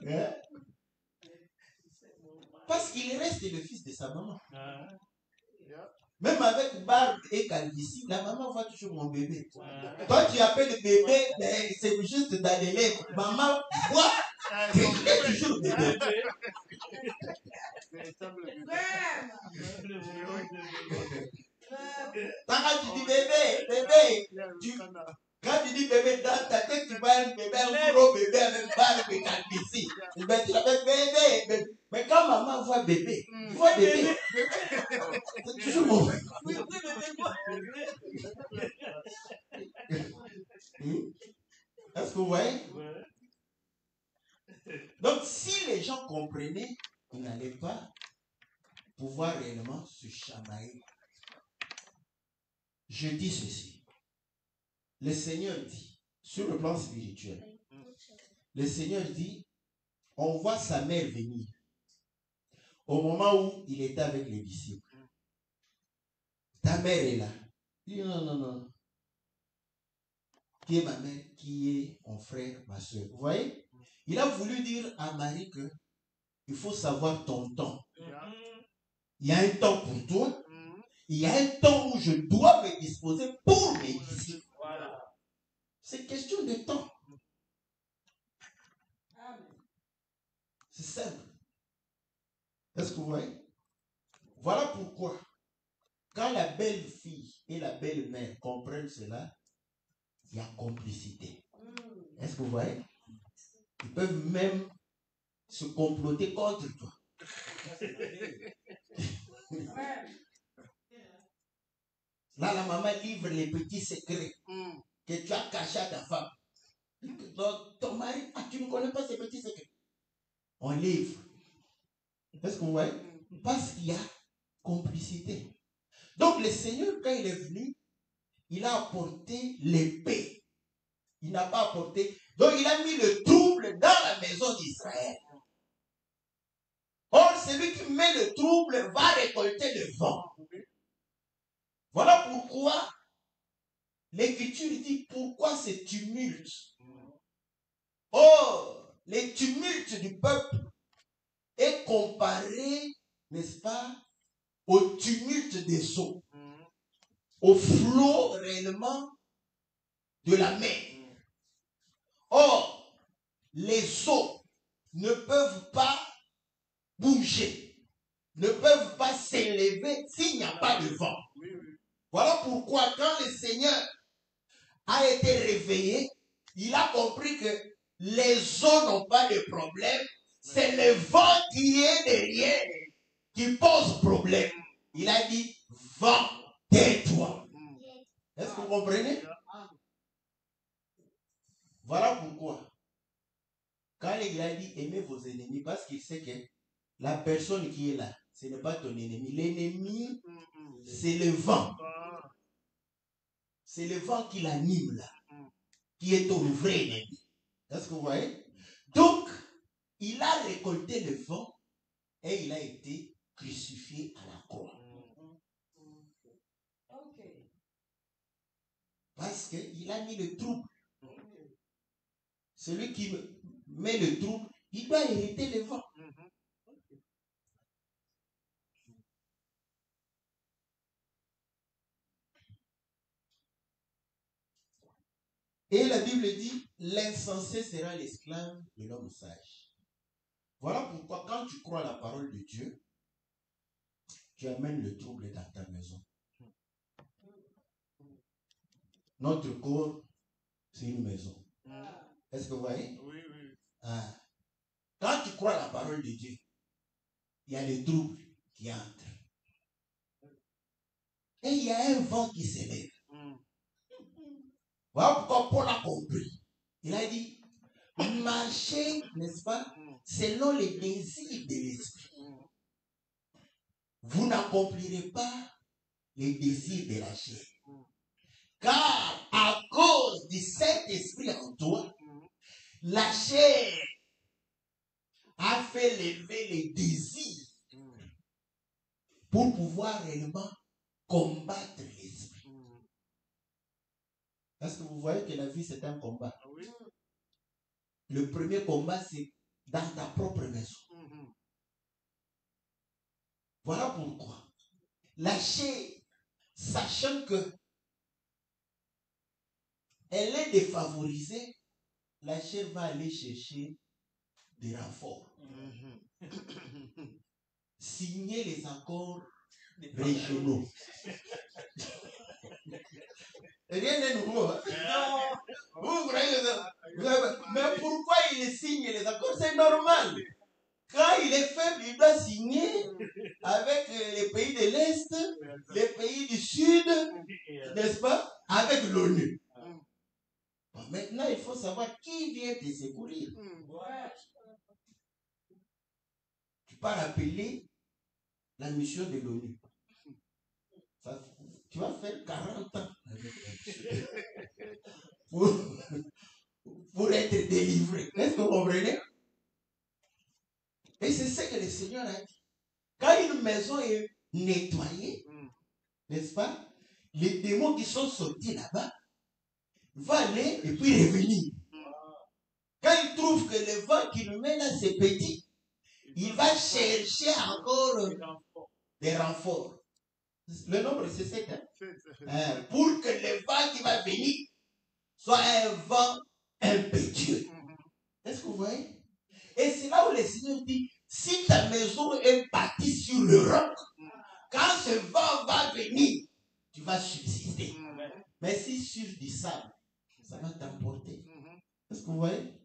Hein? Parce qu'il reste le fils de sa maman. Même avec barbe et calvitie, la maman voit toujours mon bébé. Toi, tu appelles le bébé, c'est juste dans les lèvres. Maman voit qu'il est toujours bébé. Quand tu dis bébé, quand tu dis bébé dans ta tête, tu vois un bébé, un gros bébé avec barbe et calvitie. Ben, tu l'appelles bébé. Mais quand maman voit bébé, tu vois bébé. C'est toujours mon bébé. Est-ce que vous voyez? Donc, si les gens comprenaient, ils n'allaient pas pouvoir réellement se chamailler. Je dis ceci. Le Seigneur dit, sur le plan spirituel, le Seigneur dit, on voit sa mère venir au moment où il était avec les disciples. Ta mère est là. Il dit non. Qui est ma mère? Qui est mon frère, ma soeur? Vous voyez? Il a voulu dire à Marie que il faut savoir ton temps. Il y a un temps pour toi. Il y a un temps où je dois me disposer pour mes disciples. C'est question de temps. C'est simple. Est-ce que vous voyez? Voilà pourquoi, quand la belle-fille et la belle-mère comprennent cela, il y a complicité. Est-ce que vous voyez? Ils peuvent même se comploter contre toi. Là, la maman livre les petits secrets que tu as cachés à ta femme. Donc, ton mari, tu ne connais pas ces petits secrets. On livre. Est-ce que vous voyez? Parce qu'il y a complicité. Donc, le Seigneur, quand il est venu, il a apporté l'épée. Il n'a pas apporté. Donc, il a mis le trouble dans la maison d'Israël. Or, celui qui met le trouble va récolter le vent. Voilà pourquoi l'Écriture dit pourquoi ce tumulte. Or, les tumultes du peuple est comparé, n'est-ce pas, au tumulte des eaux, au flot réellement de la mer. Or, les eaux ne peuvent pas bouger, ne peuvent pas s'élever s'il n'y a pas de vent. Voilà pourquoi quand le Seigneur a été réveillé, il a compris que les eaux n'ont pas de problème, c'est le vent qui est derrière qui pose problème. Il a dit, vent, tais-toi. Est-ce que vous comprenez? Voilà pourquoi, quand il a dit, aimez vos ennemis, parce qu'il sait que la personne qui est là, ce n'est pas ton ennemi. L'ennemi, c'est le vent. C'est le vent qui l'anime là, qui est ton vrai ennemi. Est-ce que vous voyez? Donc, il a récolté le vent et il a été crucifié à la croix. Parce qu'il a mis le trouble. Celui qui met le trouble, il doit hériter le vent. Et la Bible dit, l'insensé sera l'esclave de l'homme sage. Voilà pourquoi quand tu crois la parole de Dieu, tu amènes le trouble dans ta maison. Notre corps, c'est une maison. Est-ce que vous voyez? Oui, oui. Ah. Quand tu crois la parole de Dieu, il y a les troubles qui entrent. Et il y a un vent qui s'élève. Voilà pourquoi Paul a compris. Il a dit, marchez, n'est-ce pas, selon les désirs de l'esprit. Vous n'accomplirez pas les désirs de la chair. Car à cause du Saint-Esprit en toi, la chair a fait lever les désirs pour pouvoir réellement combattre l'esprit. Est-ce que vous voyez que la vie c'est un combat? Le premier combat c'est dans ta propre maison. Voilà pourquoi la chair, sachant que elle est défavorisée, la chair va aller chercher des renforts. Signer les accords régionaux. Rien n'est nouveau. Non. Vous croyez ça? Mais pourquoi il signe les accords? C'est normal. Quand il est faible, il doit signer avec les pays de l'Est, les pays du Sud, n'est-ce pas? Avec l'ONU. Bon, maintenant, il faut savoir qui vient te secourir. Tu peux rappeler la mission de l'ONU. Tu vas faire 40 ans pour être délivré. Est-ce que vous comprenez? Et c'est ce que le Seigneur a dit. Quand une maison est nettoyée, n'est-ce pas? Les démons qui sont sortis là-bas vont aller et puis revenir. Quand il trouve que le vent qui nous met là, c'est petit, il va chercher encore des renforts. Le nombre, c'est 7. Pour que le vent qui va venir soit un vent impétueux. Est-ce que vous voyez? Et c'est là où le Seigneur dit, si ta maison est bâtie sur le roc, quand ce vent va venir, tu vas subsister. Mais si sur du sable, ça va t'emporter. Est-ce que vous voyez?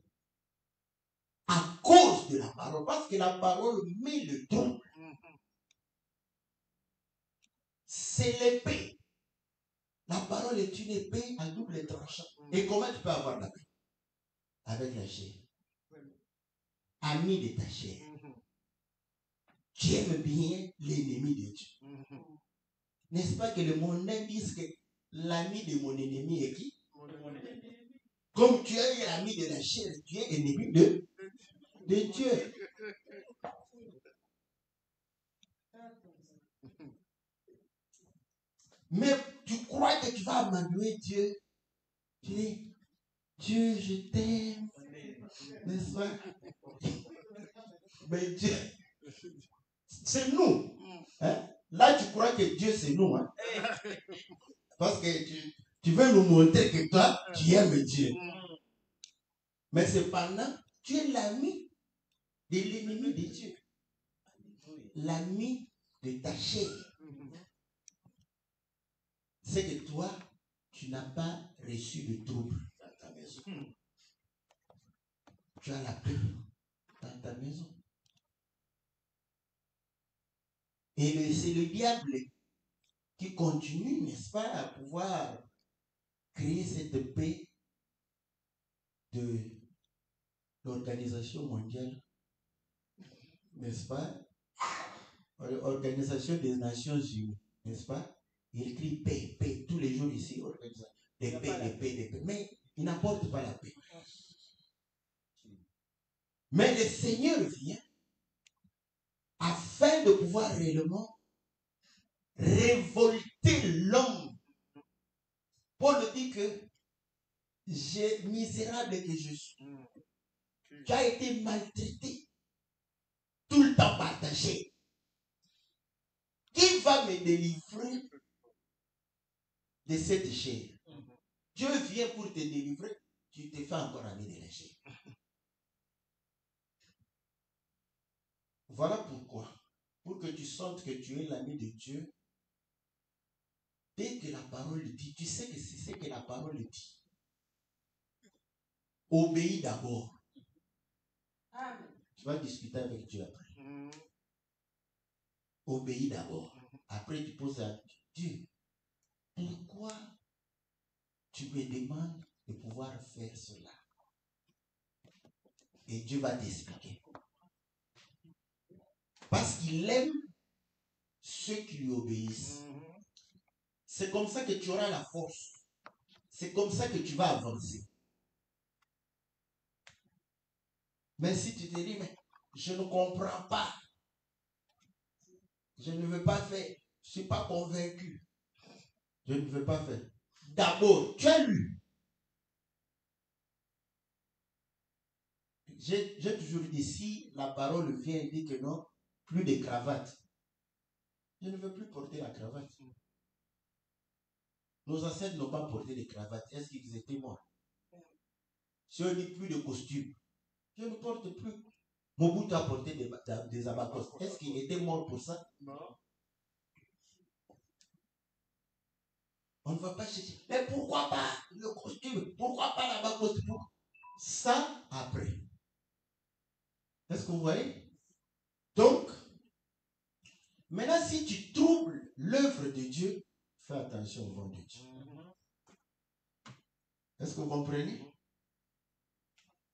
À cause de la parole, parce que la parole met le trouble. C'est l'épée. La parole est une épée à double tranchant. Et comment tu peux avoir la paix? Avec la chair. Ami de ta chair. Tu aimes bien l'ennemi de Dieu. N'est-ce pas que le mondain dit que l'ami de mon ennemi est qui? Comme tu es l'ami de la chair, tu es ennemi de Dieu. Mais tu crois que tu vas abandonner Dieu. Tu dis, Dieu, je t'aime. N'est-ce pas? Mais Dieu, c'est nous. Hein? Là, tu crois que Dieu, c'est nous. Hein? Parce que tu veux nous montrer que toi, tu aimes Dieu. Mais cependant, tu es l'ami de l'ennemi de Dieu. L'ami de ta chair. C'est que toi, tu n'as pas reçu de trouble dans ta maison. Tu as la paix dans ta maison. Et c'est le diable qui continue, n'est-ce pas, à pouvoir créer cette paix de l'Organisation mondiale, n'est-ce pas? Organisation des Nations Unies, n'est-ce pas? Il crie paix, paix, tous les jours ici, organisation. Des paix, des paix, des paix. Mais il n'apporte pas la paix. Mais le Seigneur vient afin de pouvoir réellement révolter l'homme. Paul dit que j'ai misérable que je suis. Tu as été maltraité, tout le temps partagé. Qui va me délivrer de cette chair? Dieu vient pour te délivrer, tu te fais encore ami de la chair. Voilà pourquoi, pour que tu sentes que tu es l'ami de Dieu, dès que la parole dit, tu sais que c'est ce que la parole dit. Obéis d'abord. Tu vas discuter avec Dieu après. Obéis d'abord. Après, tu poses à Dieu, pourquoi tu me demandes de pouvoir faire cela? Et Dieu va t'expliquer. Parce qu'il aime ceux qui lui obéissent. C'est comme ça que tu auras la force. C'est comme ça que tu vas avancer. Mais si tu te dis, mais je ne comprends pas, je ne veux pas faire, je ne suis pas convaincu, je ne veux pas faire. D'abord, tu as lu. J'ai toujours dit, si la parole vient et dit que non, plus de cravate. Je ne veux plus porter la cravate. Nos ancêtres n'ont pas porté de cravate. Est-ce qu'ils étaient morts? Si on dit plus de costume, je ne porte plus. Mobutu a porté des abacos. Est-ce qu'il était mort pour ça? Non. On ne va pas chercher. Mais pourquoi pas le costume? Pourquoi pas l'abacos? Ça, après. Est-ce que vous voyez? Donc, maintenant, si tu troubles l'œuvre de Dieu, fais attention au vent de Dieu. Est-ce que vous comprenez?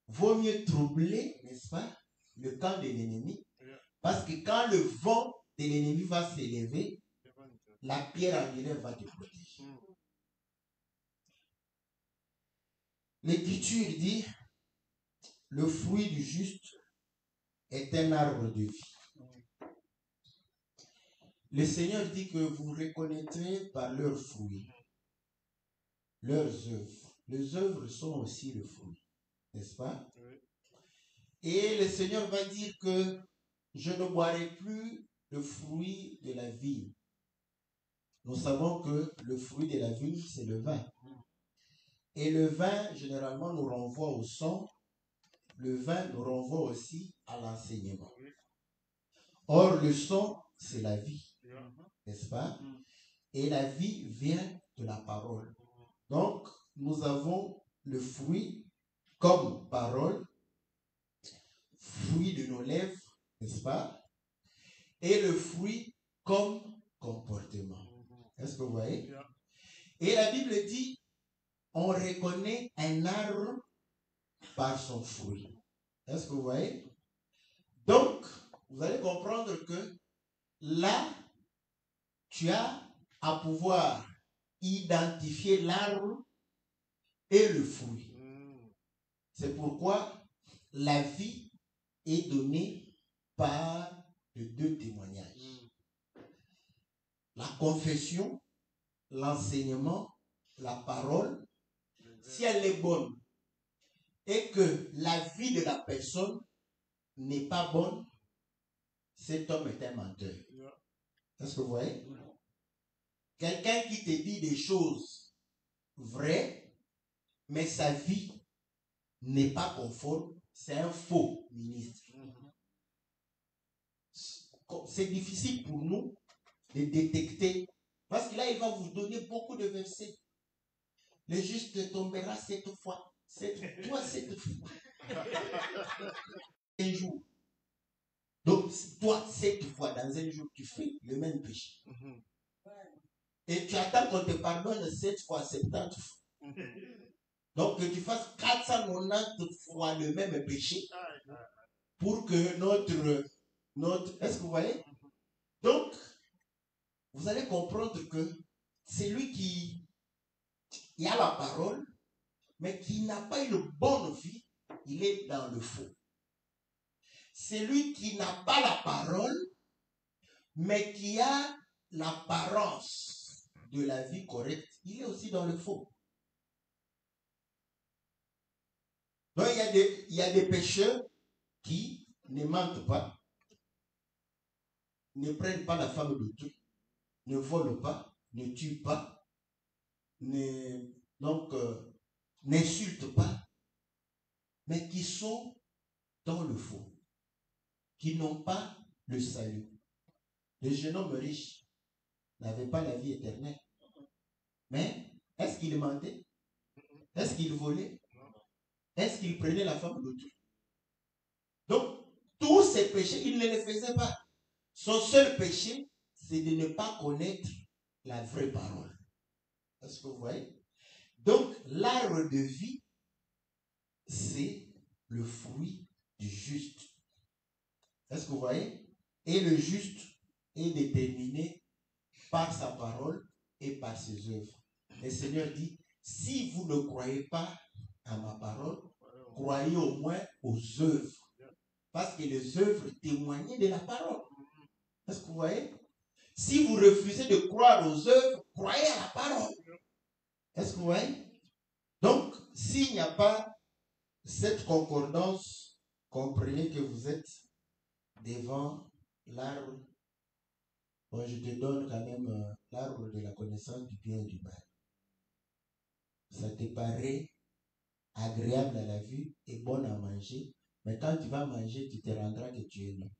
Vaut mieux troubler, n'est-ce pas, le camp de l'ennemi, parce que quand le vent de l'ennemi va s'élever, la pierre angulaire va te protéger. L'Écriture dit, le fruit du juste est un arbre de vie. Le Seigneur dit que vous reconnaîtrez par leurs fruits, leurs œuvres. Les œuvres sont aussi le fruit, n'est-ce pas? Et le Seigneur va dire que je ne boirai plus le fruit de la vigne. Nous savons que le fruit de la vigne, c'est le vin. Et le vin, généralement, nous renvoie au sang le vin nous renvoie aussi à l'enseignement. Or, le sang, c'est la vie, n'est-ce pas? Et la vie vient de la parole. Donc, nous avons le fruit comme parole, fruit de nos lèvres, n'est-ce pas? Et le fruit comme comportement. Est-ce que vous voyez? Et la Bible dit, on reconnaît un arbre par son fruit. Est-ce que vous voyez? Donc, vous allez comprendre que là, tu as à pouvoir identifier l'arbre et le fruit. C'est pourquoi la vie est donnée par les deux témoignages. La confession, l'enseignement, la parole, si elle est bonne et que la vie de la personne n'est pas bonne, cet homme est un menteur. Est-ce que vous voyez? Quelqu'un qui te dit des choses vraies, mais sa vie n'est pas conforme, c'est un faux ministre. C'est difficile pour nous de détecter, parce que là, il va vous donner beaucoup de versets. Le juste tombera cette fois, cette fois. Un jour. Donc, toi, cette fois, dans un jour, tu fais le même péché. Et tu attends qu'on te pardonne 7 fois, 70 fois. Donc, que tu fasses 490 fois le même péché pour que notre est-ce que vous voyez? Donc, vous allez comprendre que c'est lui qui a la parole, mais qui n'a pas une bonne vie, il est dans le faux. C'est lui qui n'a pas la parole, mais qui a l'apparence de la vie correcte, il est aussi dans le faux. Donc, il y a des pécheurs qui ne mentent pas, ne prennent pas la femme d'autrui, ne volent pas, ne tuent pas, n'insultent pas, mais qui sont dans le faux, qui n'ont pas le salut. Le jeune homme riche n'avait pas la vie éternelle. Mais est-ce qu'il mentait? Est-ce qu'il volait? Est-ce qu'il prenait la femme d'autrui? Donc, tous ces péchés, il ne les faisait pas. Son seul péché, c'est de ne pas connaître la vraie parole. Est-ce que vous voyez? Donc, l'arbre de vie, c'est le fruit du juste. Est-ce que vous voyez? Et le juste est déterminé par sa parole et par ses œuvres. Le Seigneur dit, si vous ne croyez pas à ma parole, croyez au moins aux œuvres. Parce que les œuvres témoignent de la parole. Est-ce que vous voyez? Si vous refusez de croire aux œuvres, croyez à la parole. Est-ce que vous voyez? Donc, s'il n'y a pas cette concordance, comprenez que vous êtes devant l'arbre. Bon, je te donne quand même l'arbre de la connaissance du bien et du mal. Ça te paraît agréable à la vue et bon à manger, mais quand tu vas manger, tu te rendras que tu es nu,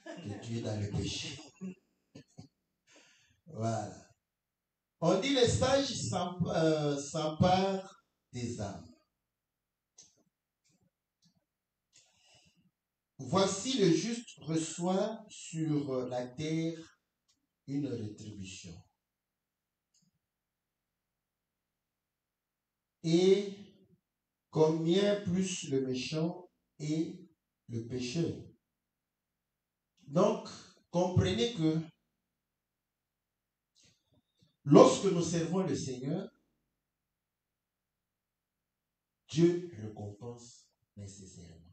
que tu es dans le péché. Voilà. On dit les sages s'emparent des âmes. Voici le juste reçoit sur la terre une rétribution. Et combien plus le méchant et le pécheur. Donc, comprenez que lorsque nous servons le Seigneur, Dieu récompense nécessairement.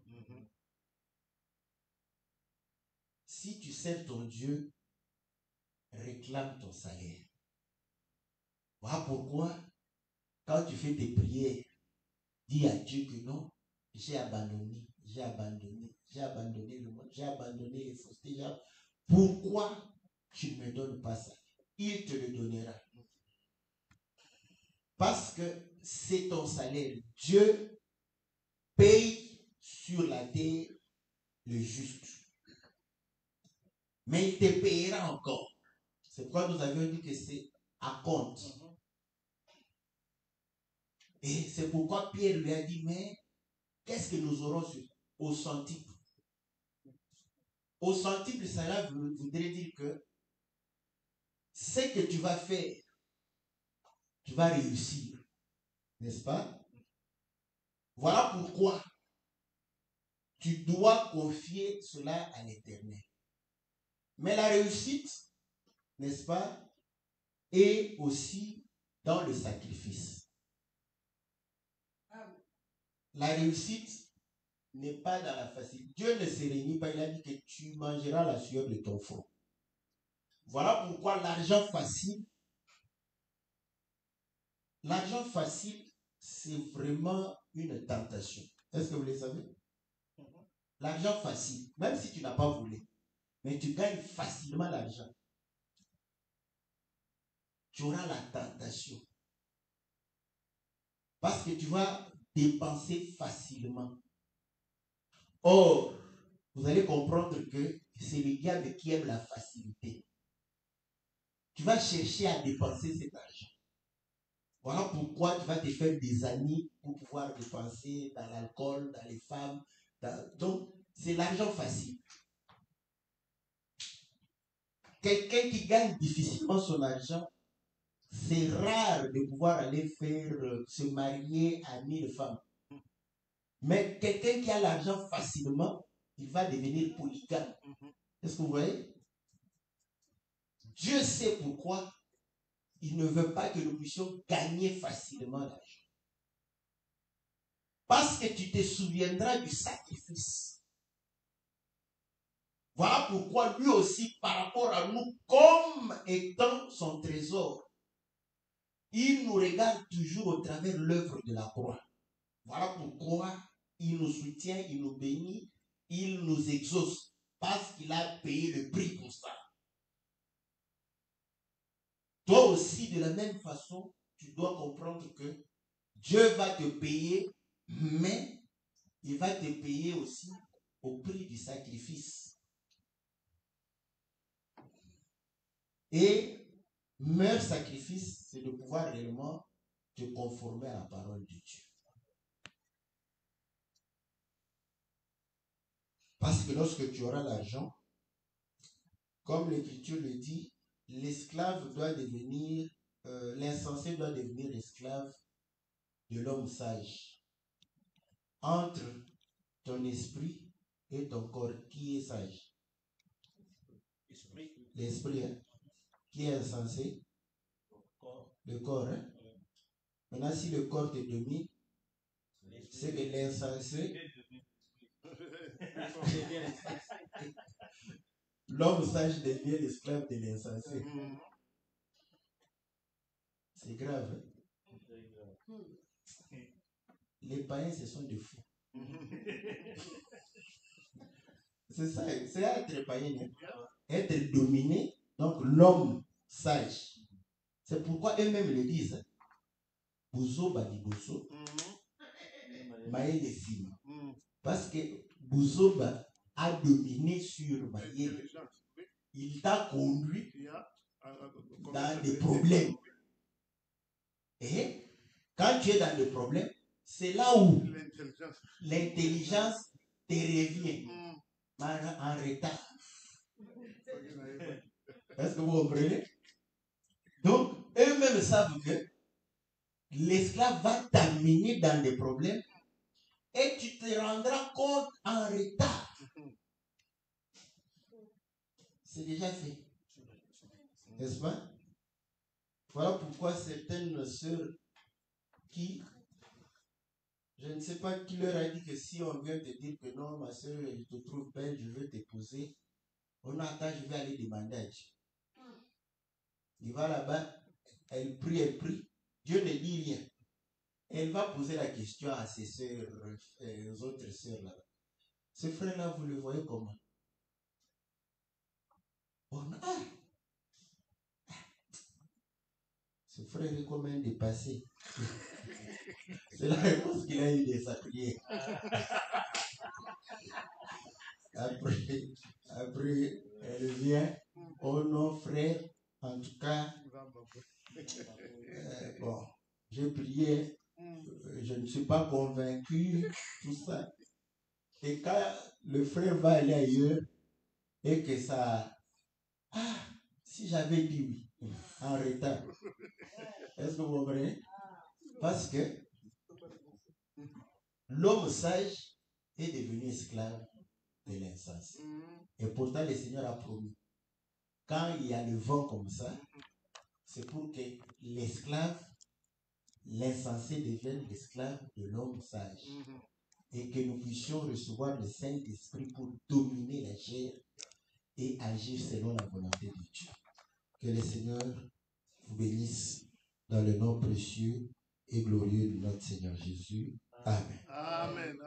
Si tu sers ton Dieu, réclame ton salaire. Voilà pourquoi, quand tu fais tes prières, dis à Dieu que non, j'ai abandonné le monde, j'ai abandonné les faussetés. Pourquoi tu ne me donnes pas ça? Il te le donnera. Parce que c'est ton salaire. Dieu paye sur la terre le juste. Mais il te payera encore. C'est pourquoi nous avions dit que c'est à compte. Et c'est pourquoi Pierre lui a dit, mais qu'est-ce que nous aurons au centuple? Au centuple, cela voudrait dire que ce que tu vas faire, tu vas réussir. N'est-ce pas? Voilà pourquoi tu dois confier cela à l'Éternel. Mais la réussite, n'est-ce pas, est aussi dans le sacrifice. La réussite n'est pas dans la facilité. Dieu ne se réunit pas. Il a dit que tu mangeras la sueur de ton front. Voilà pourquoi l'argent facile, c'est vraiment une tentation. Est-ce que vous le savez? L'argent facile, même si tu n'as pas voulu, mais tu gagnes facilement l'argent, tu auras la tentation. Parce que tu vas dépenser facilement. Or, vous allez comprendre que c'est le diable qui aime la facilité. Tu vas chercher à dépenser cet argent. Voilà pourquoi tu vas te faire des amis pour pouvoir dépenser dans l'alcool, dans les femmes. Donc, c'est l'argent facile. Quelqu'un qui gagne difficilement son argent, c'est rare de pouvoir aller se marier à 1000 femmes. Mais quelqu'un qui a l'argent facilement, il va devenir polygame. Est-ce que vous voyez? Dieu sait pourquoi il ne veut pas que nous puissions gagner facilement l'argent. Parce que tu te souviendras du sacrifice. Voilà pourquoi lui aussi, par rapport à nous, comme étant son trésor, il nous regarde toujours au travers de l'œuvre de la croix. Voilà pourquoi il nous soutient, il nous bénit, il nous exauce. Parce qu'il a payé le prix pour ça. Toi aussi, de la même façon, tu dois comprendre que Dieu va te payer, mais il va te payer aussi au prix du sacrifice. Et meilleur sacrifice, c'est de pouvoir réellement te conformer à la parole de Dieu. Parce que lorsque tu auras l'argent, comme l'Écriture le dit, l'esclave doit devenir, l'insensé doit devenir esclave de l'homme sage. Entre ton esprit et ton corps, qui est sage? L'esprit, hein? Qui est insensé? Le corps. Hein? Maintenant, si le corps te domine, c'est que l'insensé, l'homme sage devient l'esclave de l'insensé. C'est grave. Hein? Les païens, ce sont des fous. C'est ça, c'est être païen. Hein? Être dominé, donc l'homme sage. C'est pourquoi eux-mêmes le disent. Bouzo baliboso, Maël est film. Parce que Bouzoba a dominé sur Maël. Il t'a conduit dans des problèmes. Et quand tu es dans des problèmes, c'est là où l'intelligence te revient en retard. Est-ce que vous comprenez? Donc, eux-mêmes savent que l'esclave va t'amener dans des problèmes et tu te rendras compte en retard. C'est déjà fait. N'est-ce pas? Voilà pourquoi certaines sœurs qui, je ne sais pas qui leur a dit que si on vient te dire que non, ma sœur, je te trouve belle, je veux t'épouser, on attend, je vais aller demander à Dieu. Il va là-bas, elle prie, Dieu ne dit rien. Elle va poser la question à ses sœurs, aux autres sœurs là-bas. Ce frère-là, vous le voyez comment? Ce frère est comme un dépassé. C'est la réponse qu'il a eue de sa prière. Après, elle vient. Oh non, frère, en tout cas, bon, j'ai prié, je ne suis pas convaincu, tout ça. Et quand le frère va aller ailleurs et que ça... Ah, si j'avais dit oui, en retard. Est-ce que vous comprenez? Parce que l'homme sage est devenu esclave de l'insensé. Et pourtant, le Seigneur a promis. Quand il y a le vent comme ça, c'est pour que l'esclave, l'insensé devienne l'esclave de l'homme sage. Et que nous puissions recevoir le Saint-Esprit pour dominer la chair et agir selon la volonté de Dieu. Que le Seigneur vous bénisse dans le nom précieux et glorieux de notre Seigneur Jésus. Amen. Amen.